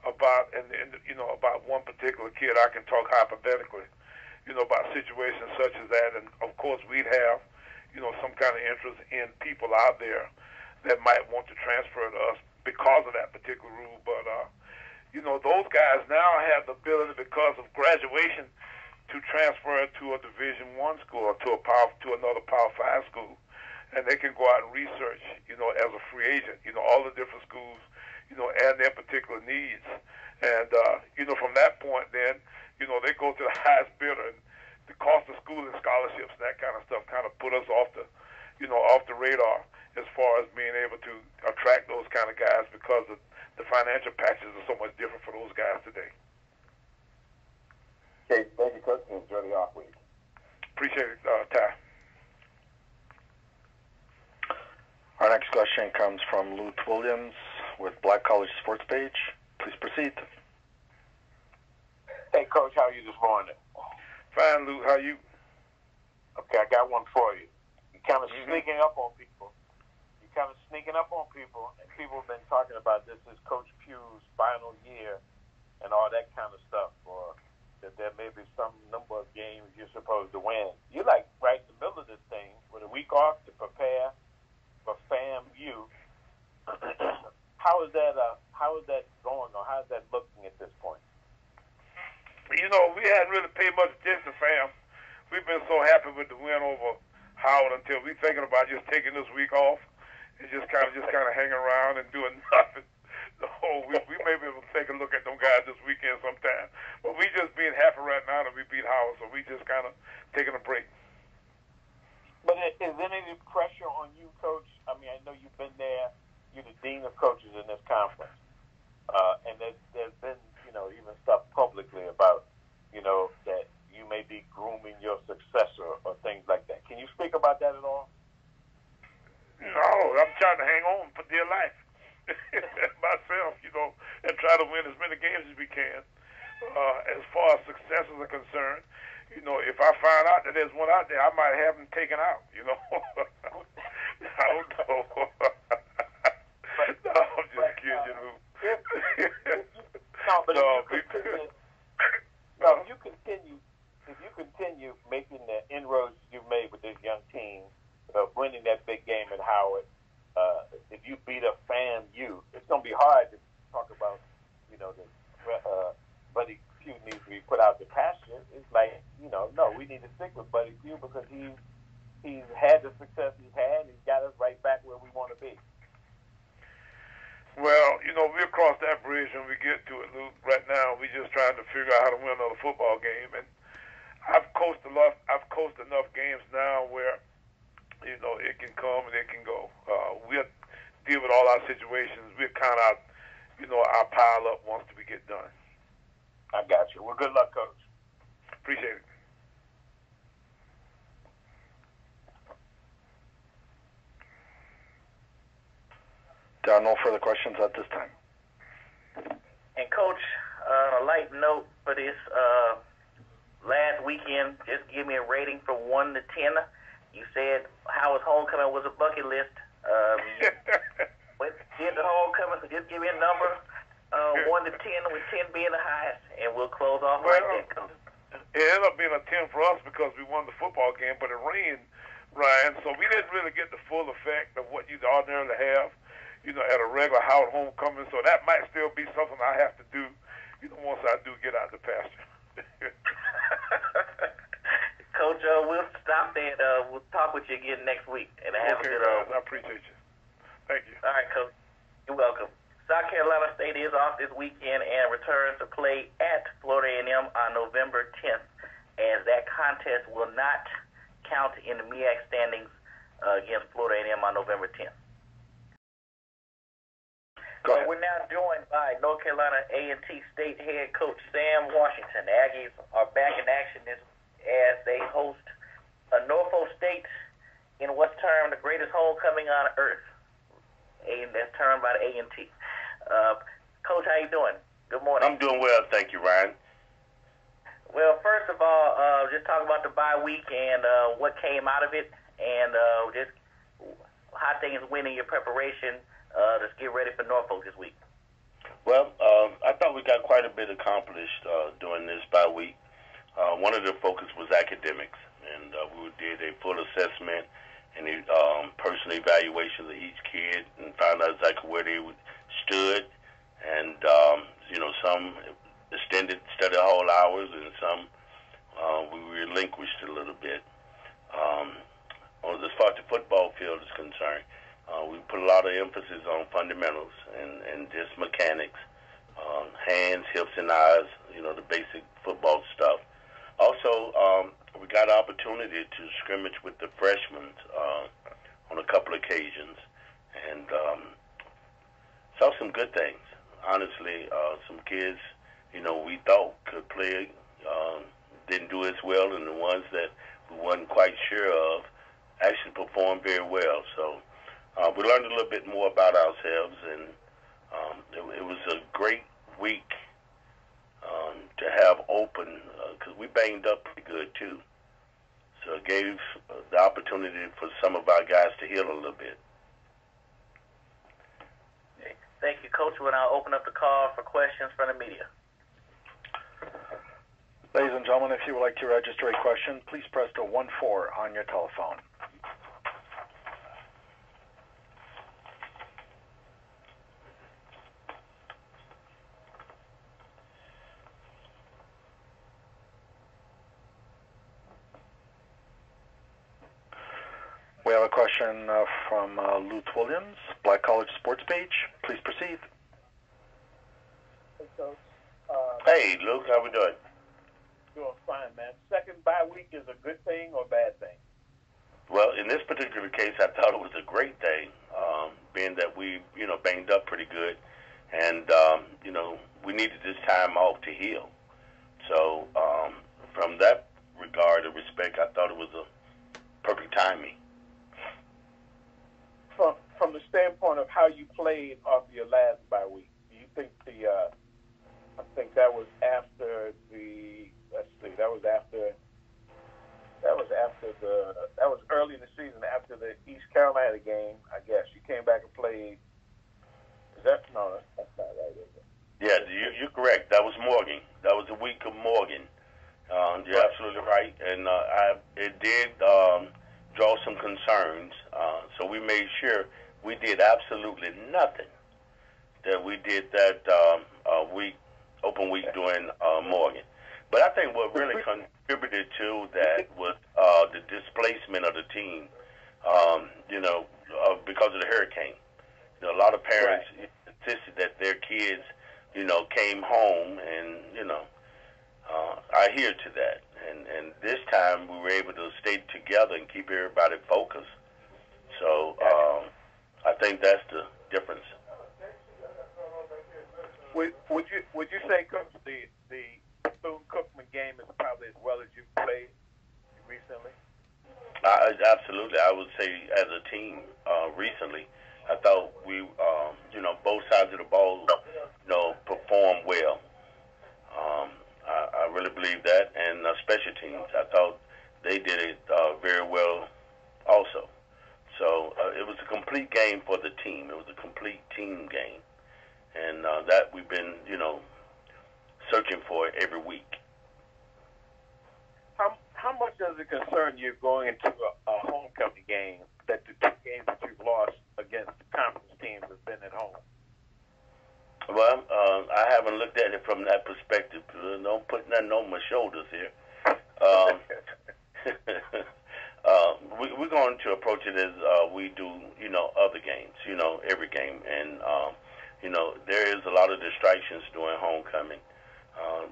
about, about one particular kid. I can talk hypothetically, about situations such as that. And, of course, we'd have, some kind of interest in people out there that might want to transfer to us because of that particular rule. But, those guys now have the ability, because of graduation, to transfer to a Division I school or to another Power 5 school. And they can go out and research, as a free agent, all the different schools, and their particular needs. And, from that point then, they go to the highest bidder. And the cost of school and scholarships and that kind of stuff kind of put us off the radar as far as being able to attract those kind of guys because of the financial packages are so much different for those guys today.
Okay, thank you, Coach, and enjoy the off week.
Appreciate it, Ty.
Our next question comes from Luke Williams with Black College Sports Page. Please proceed.
Hey, Coach, how are you this morning?
Fine, Luke. How are you?
Okay, I got one for you. You're kind of sneaking up on people. And people have been talking about this is Coach Pough's final year and all that kind of stuff, or that there may be some number of games you're supposed to win. You're like right in the middle of this thing with a week off to prepare for FAMU. How is that going, or how is that looking at this point?
We hadn't really paid much attention to FAM. We've been so happy with the win over Howard until we're thinking about just taking this week off and just kind of hanging around and doing nothing the whole week. We may be able to take a look at them guys this weekend sometime, but we just being happy right now that we beat Howard, so we just kind of taking a break.
But is there any pressure on you, Coach? I mean, I know you've been there. You're the dean of coaches in this conference, and there's been even stuff publicly about that you may be grooming your successor or things like that. Can you speak about that at all?
No, I'm trying to hang on for dear life myself, and try to win as many games as we can. As far as successes are concerned, if I find out that there's one out there, I might have him taken out. I don't know. No, I'm just kidding.
If you continue making the inroads you've made with this young team, winning that big game at Howard, if you beat up FAMU, it's going to be hard to talk about, Buddy Pough needs to be put out the pasture. It's like, no, we need to stick with Buddy Pough because he's had the success he's had, and he's got us right back where we want to be.
Well, we'll cross that bridge when we get to it, Luke. Right now, we're just trying to figure out how to win another football game. And I've coached enough games now where, it can come and it can go. We'll deal with all our situations. We'll count out, our pile up once we get done.
I got you. Well, good luck, Coach.
Appreciate it.
There are no further questions at this time.
And Coach, a light note for this last weekend, just give me a rating from 1 to 10. You said Howard's homecoming was a bucket list. Did the homecoming, so just give me a number, 1 to 10, with 10 being the highest, and we'll close off right there, Coach.
It ended up being a 10 for us because we won the football game, but it rained, Ryan, so we didn't really get the full effect of what you'd ordinarily have, at a regular Howard homecoming, so that might still be something I have to do, once I do get out the pasture.
Coach, we'll stop there. We'll talk with you again next week. And have a good
I appreciate you. Thank you.
All right, Coach. You're welcome. South Carolina State is off this weekend and returns to play at Florida A&M on November 10th, as that contest will not count in the Meac standings against Florida A&M on November 10th. So we're now joined by North Carolina A&T State head coach Sam Washington. The Aggies are back in action as they host Norfolk State in what's termed the greatest homecoming on earth. That's termed by the A&T. Coach, how you doing? Good morning.
I'm doing well, thank you, Ryan.
Well, first of all, just talk about the bye week and what came out of it, and just how things went in your preparation. Let's get ready for Norfolk this week.
Well, I thought we got quite a bit accomplished during this bye week. One of the focus was academics, and we did a full assessment and a personal evaluation of each kid and found out exactly where they stood. And, some extended study hall hours and some we relinquished a little bit. As far as the football field is concerned, we put a lot of emphasis on fundamentals and just mechanics, hands, hips, and eyes, the basic football stuff. Also, we got an opportunity to scrimmage with the freshmen on a couple occasions and saw some good things. Honestly, some kids, we thought could play, didn't do as well, and the ones that we wasn't quite sure of actually performed very well. So we learned a little bit more about ourselves, and it was a great week to have open because we banged up pretty good too. So it gave the opportunity for some of our guys to heal a little bit.
Thank you, Coach. We'll now open up the call for questions from the media.
Ladies and gentlemen, if you would like to register a question, please press the 1-4 on your telephone. We have a question from Lutz Williams, Black College Sports Page. Please proceed.
Hey, Coach.
Hey, Luke, how we doing?
Doing fine, man. Second bye week is a good thing or bad thing?
Well, in this particular case, I thought it was a great thing, being that we, banged up pretty good, and we needed this time off to heal. So, from that regard or respect, I thought it was a perfect timing.
standpoint of how you played off your last bye week, do you think I think that was after that was early in the season after the East Carolina game, I guess. You came back and played. That's not right, is it?
Yeah, you're correct. That was Morgan. That was the week of Morgan. You're absolutely right. And it did draw some concerns. So we made sure we did absolutely nothing that we did that open week during Morgan. But I think what really contributed to that was the displacement of the team, because of the hurricane. A lot of parents insisted that their kids, came home, and, I adhere to that. And this time we were able to stay together and keep everybody focused. So I think that's the difference.
Would you say, Coach, the Bethune-Cookman game is probably as well as you've played recently?
Absolutely. I would say as a team recently, I thought we, both sides of the ball, performed well. I really believe that. And special teams, I thought they did it very well also. So it was a complete game for the team. It was a complete team game. And that we've been, searching for every week.
How much does it concern you going into a homecoming game that the two games that you've lost against conference teams have been at home?
Well, I haven't looked at it from that perspective. Don't put nothing on my shoulders here. We're going to approach it as we do, other games, every game. And, there is a lot of distractions during homecoming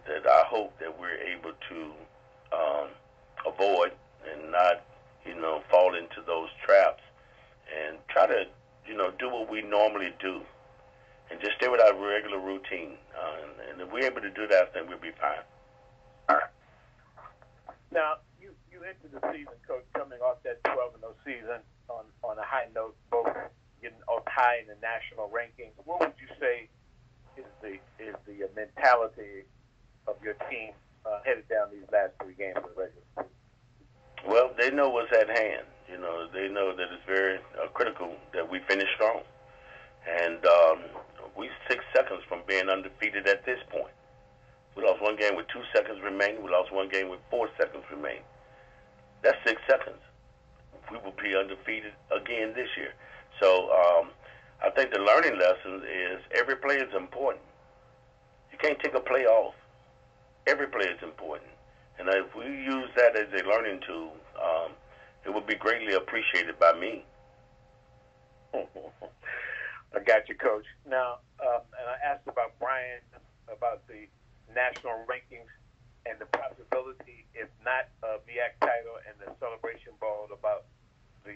that I hope that we're able to avoid and not, fall into those traps and try to, do what we normally do and just stay with our regular routine. And if we're able to do that, then we'll be fine.
Now, you entered the season, Coach, coming off that 12-0 season on a high note, both getting up high in the national rankings. What would you say is the mentality of your team headed down these last three games of the regular season?
Well, they know what's at hand. They know that it's very critical that we finish strong. And we're 6 seconds from being undefeated at this point. We lost one game with 2 seconds remaining. We lost one game with 4 seconds remaining. That's 6 seconds. We will be undefeated again this year. So I think the learning lesson is every play is important. You can't take a play off. Every play is important. And if we use that as a learning tool, it would be greatly appreciated by me.
I got you, Coach. Now, and I asked about Brian, about the national rankings and the possibility, if not Meac title and the Celebration Bowl, about the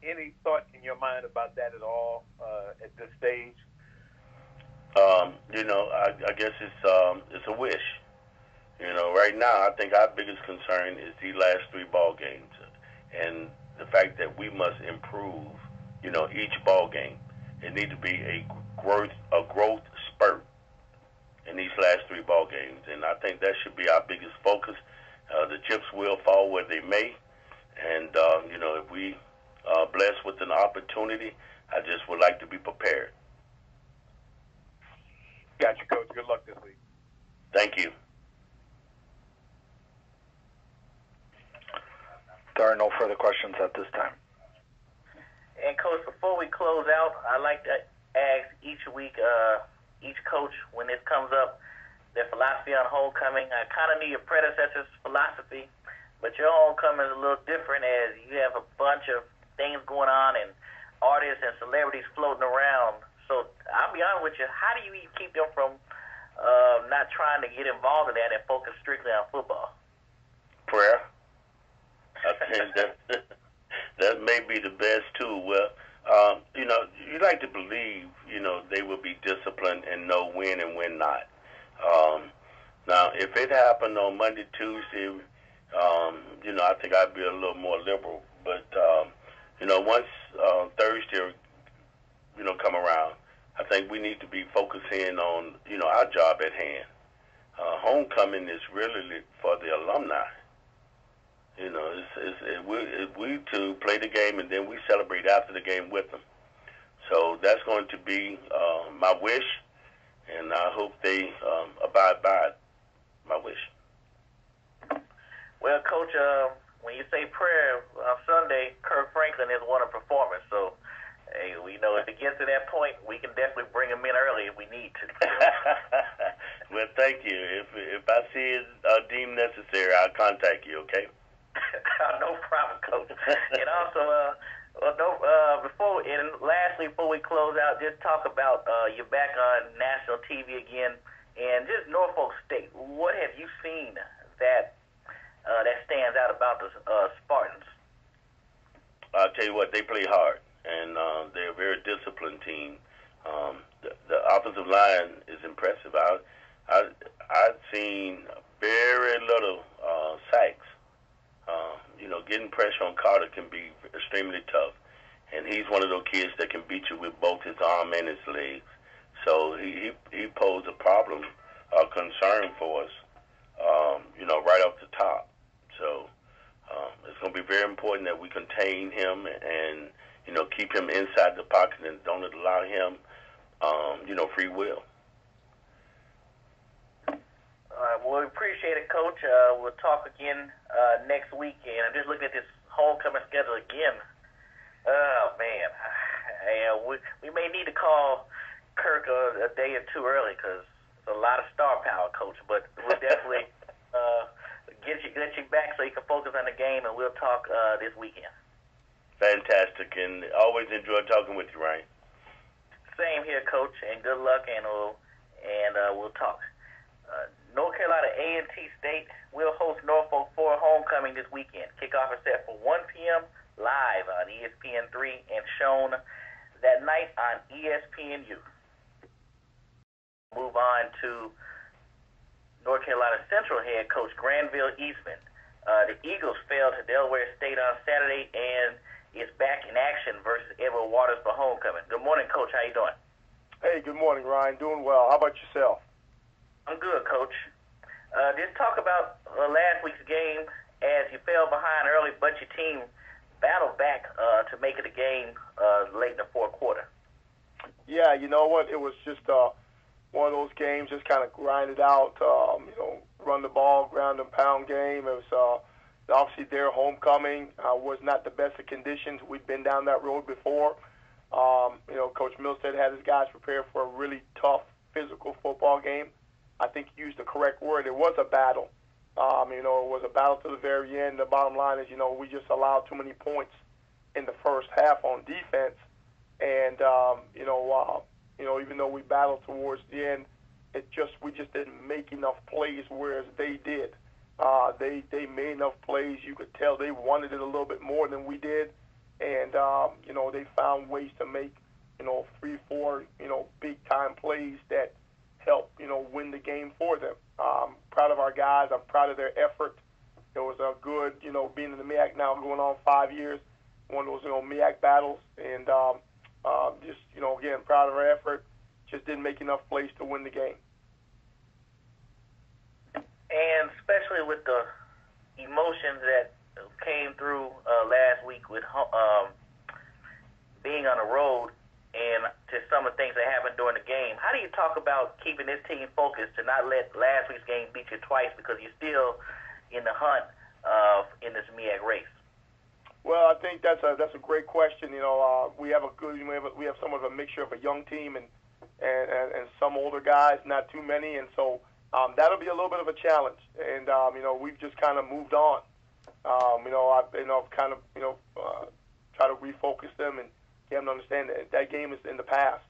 any thought in your mind about that at all at this stage?
I guess it's a wish. Right now, I think our biggest concern is the last 3 ball games and the fact that we must improve, each ball game. It needs to be a growth spurt in these last 3 ball games, and I think that should be our biggest focus. The chips will fall where they may, and if we are blessed with an opportunity, I just would like to be prepared.
Got you, Coach. Good luck this week.
Thank you.
There are no further questions at this time.
And, Coach, before we close out, I'd like to ask each week, each coach, when this comes up, their philosophy on homecoming. I kind of knew your predecessor's philosophy, but your homecoming is a little different as you have a bunch of things going on and artists and celebrities floating around. So I'll be honest with you, how do you keep them from not trying to get involved in that and focus strictly on football?
Prayer. I think that may be the best too. Well, you like to believe, they will be disciplined and know when and when not. Now, if it happened on Monday, Tuesday, I think I'd be a little more liberal. But, once Thursday or think we need to be focusing on, our job at hand. Homecoming is really for the alumni. We to play the game and then we celebrate after the game with them. So that's going to be my wish, and I hope they abide by my wish.
Well, Coach, when you say prayer on Sunday, Kirk Franklin is one of performance. So, hey, we know if it gets to that point, we can definitely bring him in early if we need to.
Well, thank you. If I see it deemed necessary, I'll contact you, okay?
No problem, Coach. And also, lastly, before we close out, just talk about you're back on national TV again, and just Norfolk State. What have you seen that stands out about the Spartans?
I'll tell you what, they play hard, and they're a very disciplined team. The offensive line is impressive. I've seen very little sacks. Getting pressure on Carter can be extremely tough, and he's one of those kids that can beat you with both his arm and his legs. So he posed a problem, a concern for us, right off the top. So it's going to be very important that we contain him and keep him inside the pocket and don't allow him, free will.
All right, well, we appreciate it, Coach. We'll talk again next week. And I'm just looking at this homecoming schedule again. Oh, man. We may need to call Kirk a day or two early because it's a lot of star power, Coach. But we'll definitely get you back so you can focus on the game, and we'll talk this weekend.
Fantastic, and always enjoy talking with you, Ryan.
Same here, Coach, and good luck, and we'll talk. North Carolina A&T State will host Norfolk for homecoming this weekend. Kickoff is set for 1 p.m. live on ESPN3 and shown that night on ESPNU. Move on to North Carolina Central head coach Granville Eastman. The Eagles fell to Delaware State on Saturday and is back in action versus Edward Waters for homecoming. Good morning, Coach. How you doing?
Hey, good morning, Ryan. Doing well. How about yourself?
I'm good, Coach. Just talk about last week's game as you fell behind early, but your team battled back to make it a game late in the fourth quarter.
Yeah, you know what? It was just one of those games, just kind of grinded out, run the ball, ground and pound game. It was obviously their homecoming was not the best of conditions. We'd been down that road before. Coach Milstead had his guys prepared for a really tough physical football game. I think he used the correct word. It was a battle. It was a battle to the very end. The bottom line is, we just allowed too many points in the first half on defense. And, even though we battled towards the end, we just didn't make enough plays, whereas they did. They made enough plays. You could tell they wanted it a little bit more than we did. And, they found ways to make, 3-4, big-time plays that help, win the game for them. Proud of our guys. I'm proud of their effort. It was a good, being in the Meac now going on 5 years, one of those, Meac battles. And just, again, proud of our effort. Just didn't make enough plays to win the game.
And especially with the emotions that came through last week with being on the road and to some of the things that happened during the game, how do you talk about keeping this team focused to not let last week's game beat you twice because you're still in the hunt in this MEAC race?
Well, I think that's a great question. We have we have somewhat of a mixture of a young team and some older guys, not too many, and so that'll be a little bit of a challenge. And we've just kind of moved on. I've kind of try to refocus them and get them to understand that game is in the past.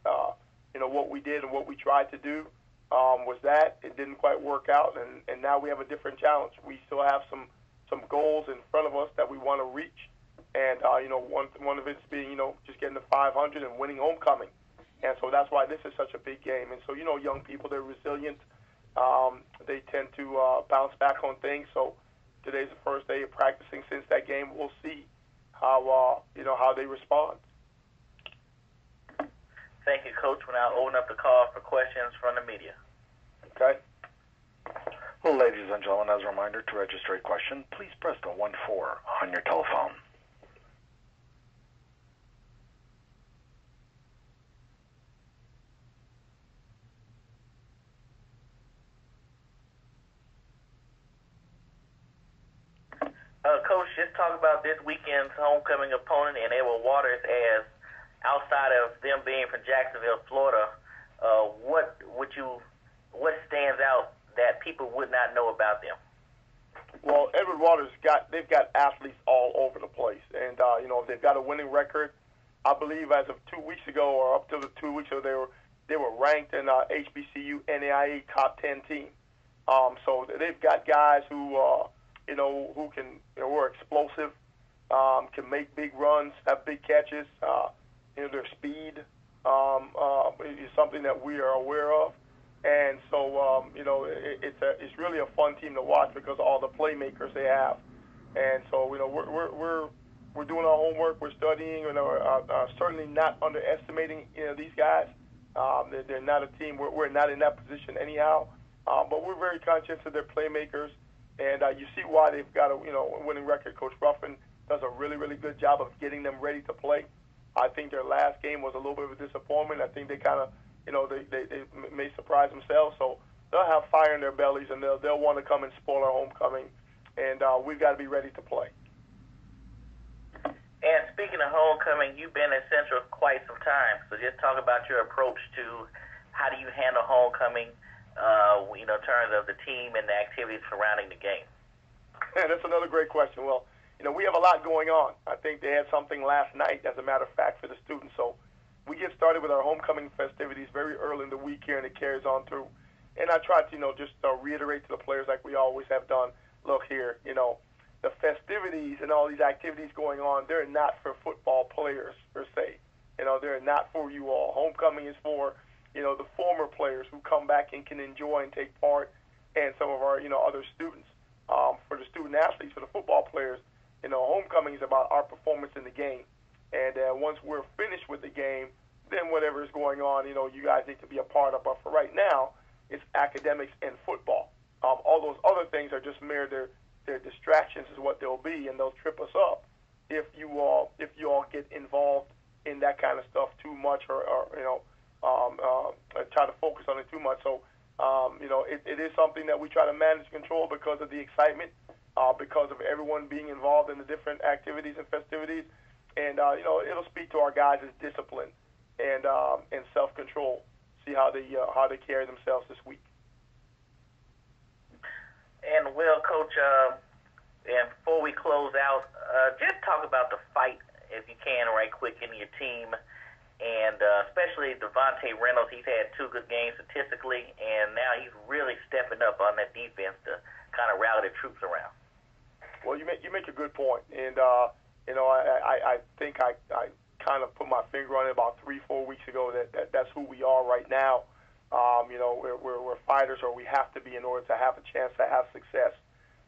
What we did and what we tried to do was that it didn't quite work out, and now we have a different challenge. We still have some goals in front of us that we want to reach, and one of it's being just getting to 500 and winning homecoming, and so that's why this is such a big game. And so young people, they're resilient. They tend to bounce back on things. So today's the first day of practicing since that game. We'll see how they respond.
Thank you, Coach. Now now open up the call for questions from the media.
Okay. Well, ladies and gentlemen, as a reminder, to register a question, please press the 1-4 on your telephone.
Coach, just talk about this weekend's homecoming opponent in Edward Waters. As outside of them being from Jacksonville, Florida, what stands out that people would not know about them?
Well, Edward Waters they've got athletes all over the place, and they've got a winning record. I believe as of 2 weeks ago, or up to the 2 weeks ago, they were ranked in HBCU NAIA top 10 team. So they've got guys who are explosive, can make big runs, have big catches. Their speed is something that we are aware of. And so, it's really a fun team to watch because of all the playmakers they have. And so, we're doing our homework, we're studying, certainly not underestimating these guys. They're not a team. We're not in that position anyhow. But we're very conscious of their playmakers, and you see why they've got a winning record. Coach Ruffin does a really, really good job of getting them ready to play. I think their last game was a little bit of a disappointment. I think they kind of they may surprise themselves, so they'll have fire in their bellies, and they'll want to come and spoil our homecoming, and we've got to be ready to play.
And speaking of homecoming, you've been at Central quite some time, so just talk about your approach to how do you handle homecoming, in terms of the team and the activities surrounding the game.
That's another great question. Well, we have a lot going on. I think they had something last night, as a matter of fact, for the students, so we get started with our homecoming festivities very early in the week here, and it carries on through. And I try to, just reiterate to the players like we always have done, look here, the festivities and all these activities going on, they're not for football players per se. They're not for you all. Homecoming is for, the former players who come back and can enjoy and take part, and some of our, other students. For the student athletes, for the football players, homecoming is about our performance in the game. And once we're finished with the game, then whatever is going on, you guys need to be a part of. But for right now, it's academics and football. All those other things are just mere their distractions is what they'll be, and they'll trip us up if you all get involved in that kind of stuff too much, or try to focus on it too much. So it is something that we try to manage and control because of the excitement, because of everyone being involved in the different activities and festivities. And it'll speak to our guys' discipline and self-control. See how they carry themselves this week.
And Coach, and before we close out, just talk about the fight, if you can, right quick, in your team, and especially Devontae Reynolds. He's had 2 good games statistically, and now he's really stepping up on that defense to kind of rally the troops around.
Well, you make a good point, and I think I kind of put my finger on it about 3-4 weeks ago that's who we are right now. We're fighters, or we have to be, in order to have a chance to have success.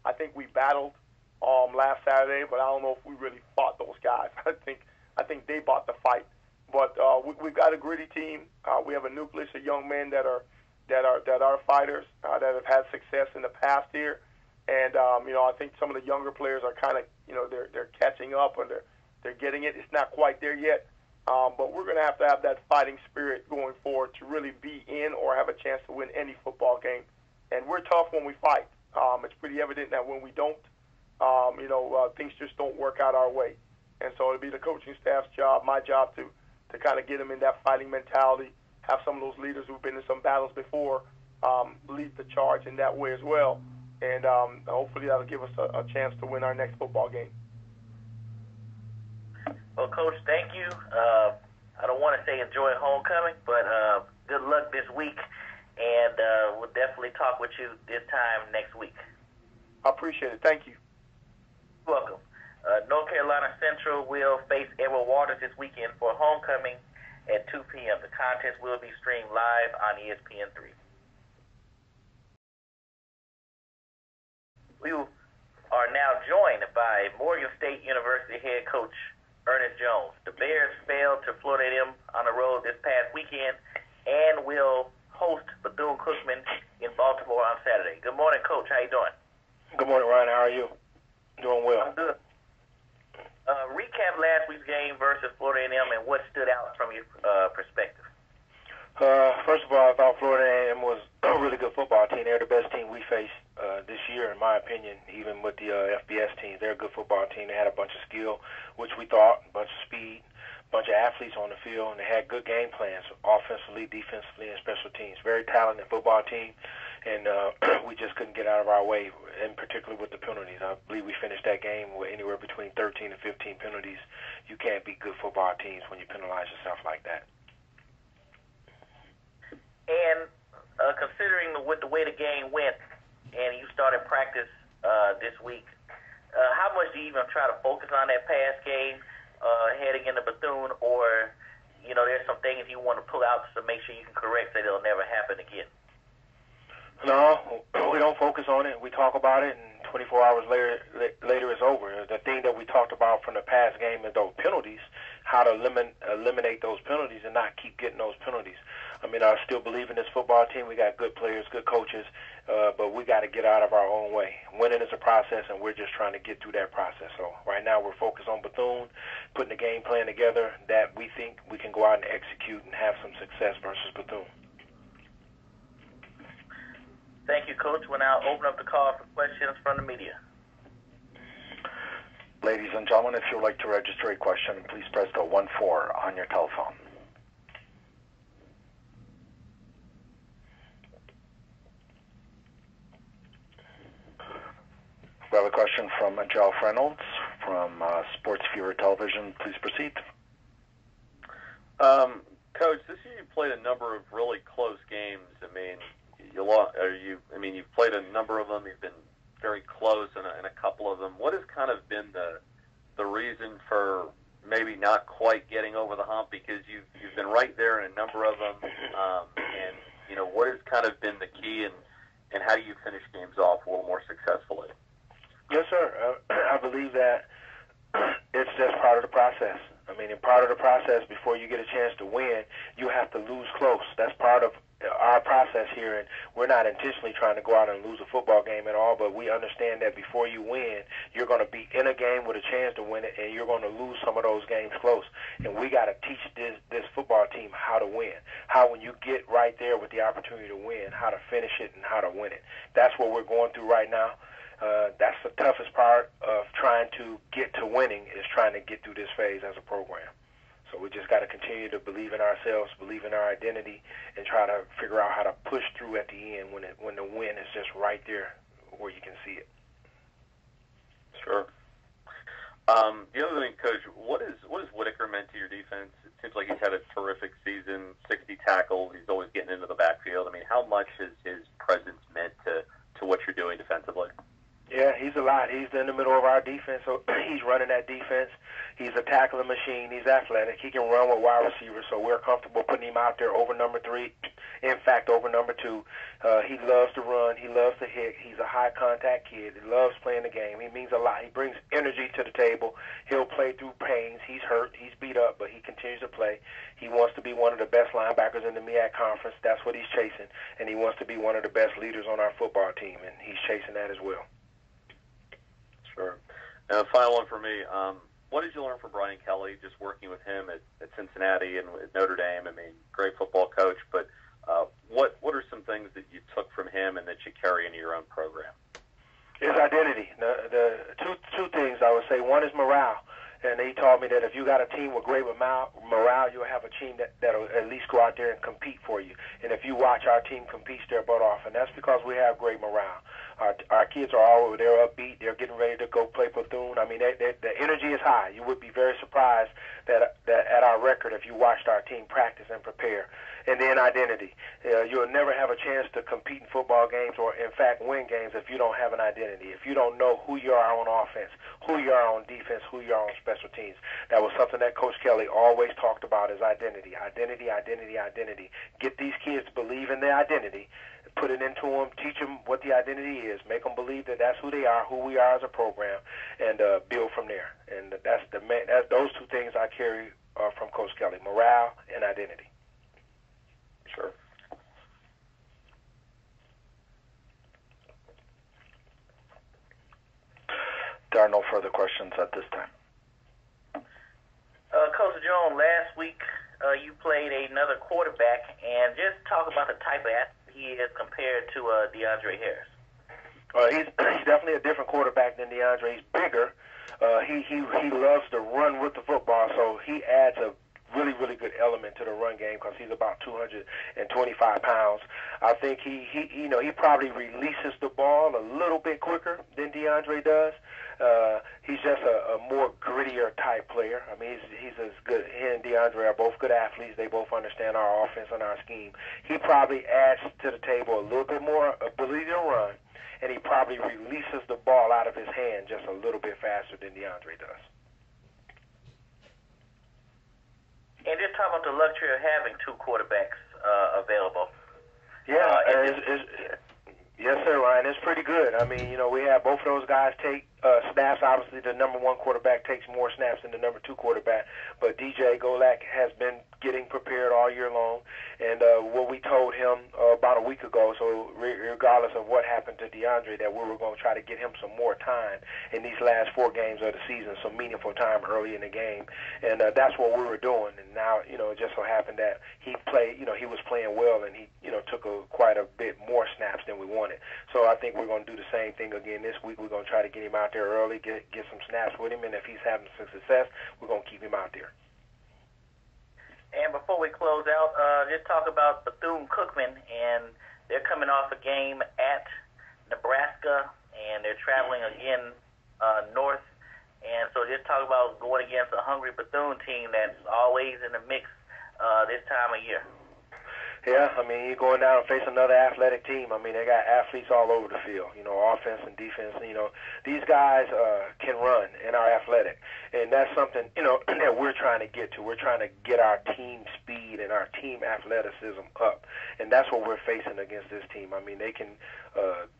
I think we battled last Saturday, but I don't know if we really fought those guys. I think they bought the fight. But we've got a gritty team. We have a nucleus of young men that are fighters, that have had success in the past here. And I think some of the younger players are kind of they're catching up, and they're getting it. It's not quite there yet. But we're going to have that fighting spirit going forward to really be in or have a chance to win any football game. And we're tough when we fight. It's pretty evident that when we don't, things just don't work out our way. And so it'll be the coaching staff's job, my job, to kind of get them in that fighting mentality, have some of those leaders who've been in some battles before lead the charge in that way as well. And hopefully that'll give us a chance to win our next football game.
Well, Coach, thank you. I don't want to say enjoy homecoming, but good luck this week, and we'll definitely talk with you this time next week.
I appreciate it. Thank you.
You're welcome. North Carolina Central will face Edward Waters this weekend for homecoming at 2 p.m. The contest will be streamed live on ESPN3. We are now joined by Morgan State University head coach Ernest Jones. The Bears failed to Florida A&M on the road this past weekend, and will host Bethune-Cookman in Baltimore on Saturday. Good morning, Coach. How you doing?
Good morning, Ryan. How are you? Doing well.
I'm good. Recap last week's game versus Florida A&M and what stood out from your perspective.
First of all, I thought Florida A&M was a really good football team. They're the best team we faced this year, in my opinion, even with the FBS teams. They're a good football team. They had a bunch of skill, which we thought, a bunch of speed, a bunch of athletes on the field, and they had good game plans, offensively, defensively, and special teams. Very talented football team, and we just couldn't get out of our way, in particular with the penalties. I believe we finished that game with anywhere between 13 and 15 penalties. You can't beat good football teams when you penalize yourself like that.
And considering with the way the game went, and you started practice this week, how much do you even try to focus on that pass game heading into Bethune, or there's some things you want to pull out to make sure you can correct that it'll never happen again?
No, we don't focus on it. We talk about it, and 24 hours later it's over. The thing that we talked about from the past game is those penalties, how to eliminate those penalties and not keep getting those penalties. I mean, I still believe in this football team. We got good players, good coaches, but we got to get out of our own way. Winning is a process, and we're just trying to get through that process. So right now we're focused on Bethune, putting the game plan together that we think we can go out and execute and have some success versus Bethune.
Thank you, Coach. We'll now open up the call for questions from the media.
Ladies and gentlemen, if you would like to register a question, please press the 1-4 on your telephone. We have a question from Jeff Reynolds from Sports Viewer Television. Please proceed.
Coach, this year you played a number of really close games. I mean, you've played a number of them. You've been very close in a couple of them. What has kind of been the reason for maybe not quite getting over the hump? Because you've been right there in a number of them, and what has kind of been the key, and how do you finish games off a little more successfully?
Yes, sir. I believe that it's just part of the process. I mean, in part of the process, before you get a chance to win, you have to lose close. That's part of our process here, and we're not intentionally trying to go out and lose a football game at all, but we understand that before you win, you're going to be in a game with a chance to win it, and you're going to lose some of those games close. And we got to teach this football team how to win, how when you get right there with the opportunity to win, how to finish it and how to win it. That's what we're going through right now. That's the toughest part of trying to get to winning, is trying to get through this phase as a program. So we just got to continue to believe in ourselves, believe in our identity, and try to figure out how to push through at the end when the win is just right there where you can see it.
Sure. The other thing, Coach, what has Whitaker meant to your defense? It seems like he's had a terrific season, 60 tackles. He's always getting into the backfield. I mean, how much has his presence meant to what you're doing defensively?
Yeah, he's a lot. He's in the middle of our defense, so he's running that defense. He's a tackling machine. He's athletic. He can run with wide receivers, so we're comfortable putting him out there over number 3. In fact, over number 2. He loves to run. He loves to hit. He's a high-contact kid. He loves playing the game. He means a lot. He brings energy to the table. He'll play through pains. He's hurt. He's beat up, but he continues to play. He wants to be one of the best linebackers in the Meac conference. That's what he's chasing, and he wants to be one of the best leaders on our football team, and he's chasing that as well.
Sure. And a final one for me. What did you learn from Brian Kelly, just working with him at Cincinnati and at Notre Dame? I mean, great football coach, but what are some things that you took from him and that you carry into your own program?
His identity. The two things I would say. One is morale. And he taught me that if you got a team with great morale, you'll have a team that'll at least go out there and compete for you. And if you watch our team compete their butt off, and that's because we have great morale. Our kids are all they're upbeat. They're getting ready to go play Bethune. I mean, the energy is high. You would be very surprised that at our record if you watched our team practice and prepare. And then identity. You'll never have a chance to compete in football games or, in fact, win games if you don't have an identity. If you don't know who you are on offense, who you are on defense, who you are on special teams. That was something that Coach Kelly always talked about, is identity. Identity, identity, identity. Get these kids to believe in their identity. Put it into them. Teach them what the identity is. Make them believe that that's who they are, who we are as a program, and build from there. And that's those two things I carry from Coach Kelly: morale and identity.
Sure.
There are no further questions at this time.
Coach Jones, last week you played another quarterback, and just talk about the type of athlete he is compared to DeAndre Harris.
He's definitely a different quarterback than DeAndre. He's bigger. He loves to run with the football, so he adds a really, really good element to the run game because he's about 225 pounds. I think he probably releases the ball a little bit quicker than DeAndre does. He's just a more grittier type player. I mean, he's as good. He and DeAndre are both good athletes. They both understand our offense and our scheme. He probably adds to the table a little bit more ability to run, and he probably releases the ball out of his hand just a little bit faster than DeAndre does.
And just talk about the luxury of having two quarterbacks available.
Yeah, yes, sir, Ryan. It's pretty good. I mean, we have both of those guys take snaps. Obviously, the number one quarterback takes more snaps than the number two quarterback. But DJ Golak has been getting prepared all year long. And what we told him about a week ago, so regardless of what happened to DeAndre, that we were going to try to get him some more time in these last 4 games of the season, some meaningful time early in the game. And that's what we were doing. And now, it just so happened that he played, he was playing well, and he, took quite a bit more snaps than we wanted. So I think we're going to do the same thing again this week. We're going to try to get him out there early, get some snaps with him, and if he's having some success, we're going to keep him out there.
And before we close out, just talk about Bethune-Cookman, and they're coming off a game at Nebraska, and they're traveling again north. And so just talk about going against a hungry Bethune team that's always in the mix this time of year.
Yeah, I mean, you're going down and face another athletic team. I mean, they got athletes all over the field, offense and defense. These guys can run and are athletic. And that's something, that we're trying to get to. We're trying to get our team speed and our team athleticism up. And that's what we're facing against this team. I mean, they can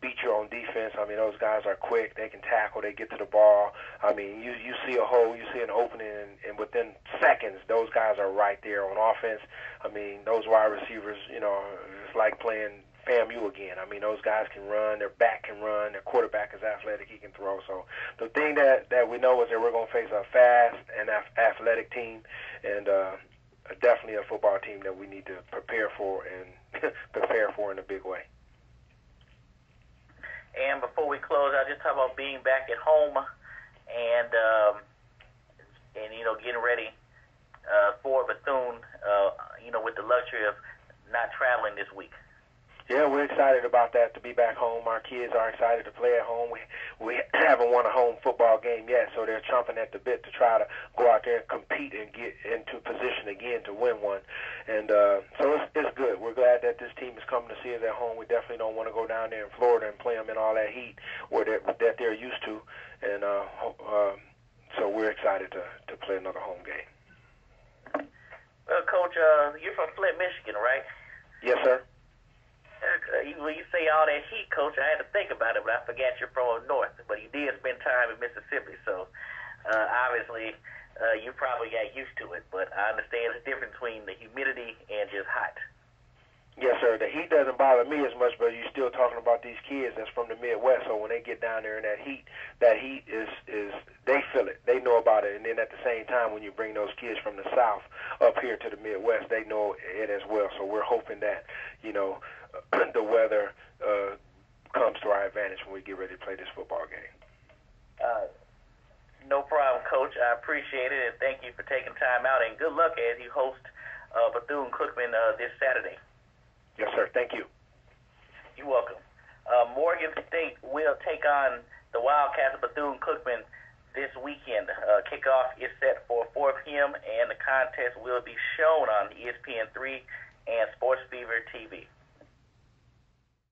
beat you on defense. I mean, those guys are quick. They can tackle. They get to the ball. I mean, you see a hole, you see an opening, and within seconds, those guys are right there on offense. I mean, those wide receivers, it's like playing FAMU again. I mean, those guys can run, their back can run, their quarterback is athletic, he can throw. So the thing that we know is that we're going to face a fast and athletic team, and definitely a football team that we need to prepare for and prepare for in a big way.
And before we close, I just talk about being back at home and getting ready for Bethune, with the luxury of not traveling this week.
Yeah, we're excited about that, to be back home. Our kids are excited to play at home. We haven't won a home football game yet, so they're chomping at the bit to try to go out there and compete and get into position again to win one. And so it's good. We're glad that this team is coming to see us at home. We definitely don't want to go down there in Florida and play them in all that heat that they're used to. And so we're excited to play another home game.
Well, Coach, you're from Flint, Michigan, right?
Yes, sir.
When you say all that heat, Coach, I had to think about it, but I forgot you're from up north. But you did spend time in Mississippi, so obviously you probably got used to it. But I understand the difference between the humidity and just hot.
Yes, sir. The heat doesn't bother me as much, but you're still talking about these kids that's from the Midwest. So when they get down there in that heat is they feel it. They know about it. And then at the same time, when you bring those kids from the South up here to the Midwest, they know it as well. So we're hoping that, the weather comes to our advantage when we get ready to play this football game.
No problem, Coach. I appreciate it, and thank you for taking time out. And good luck as you host Bethune-Cookman this Saturday.
Yes, sir. Thank you.
You're welcome. Morgan State will take on the Wildcats of Bethune-Cookman this weekend. Kickoff is set for 4 p.m., and the contest will be shown on ESPN3 and Sports Fever TV.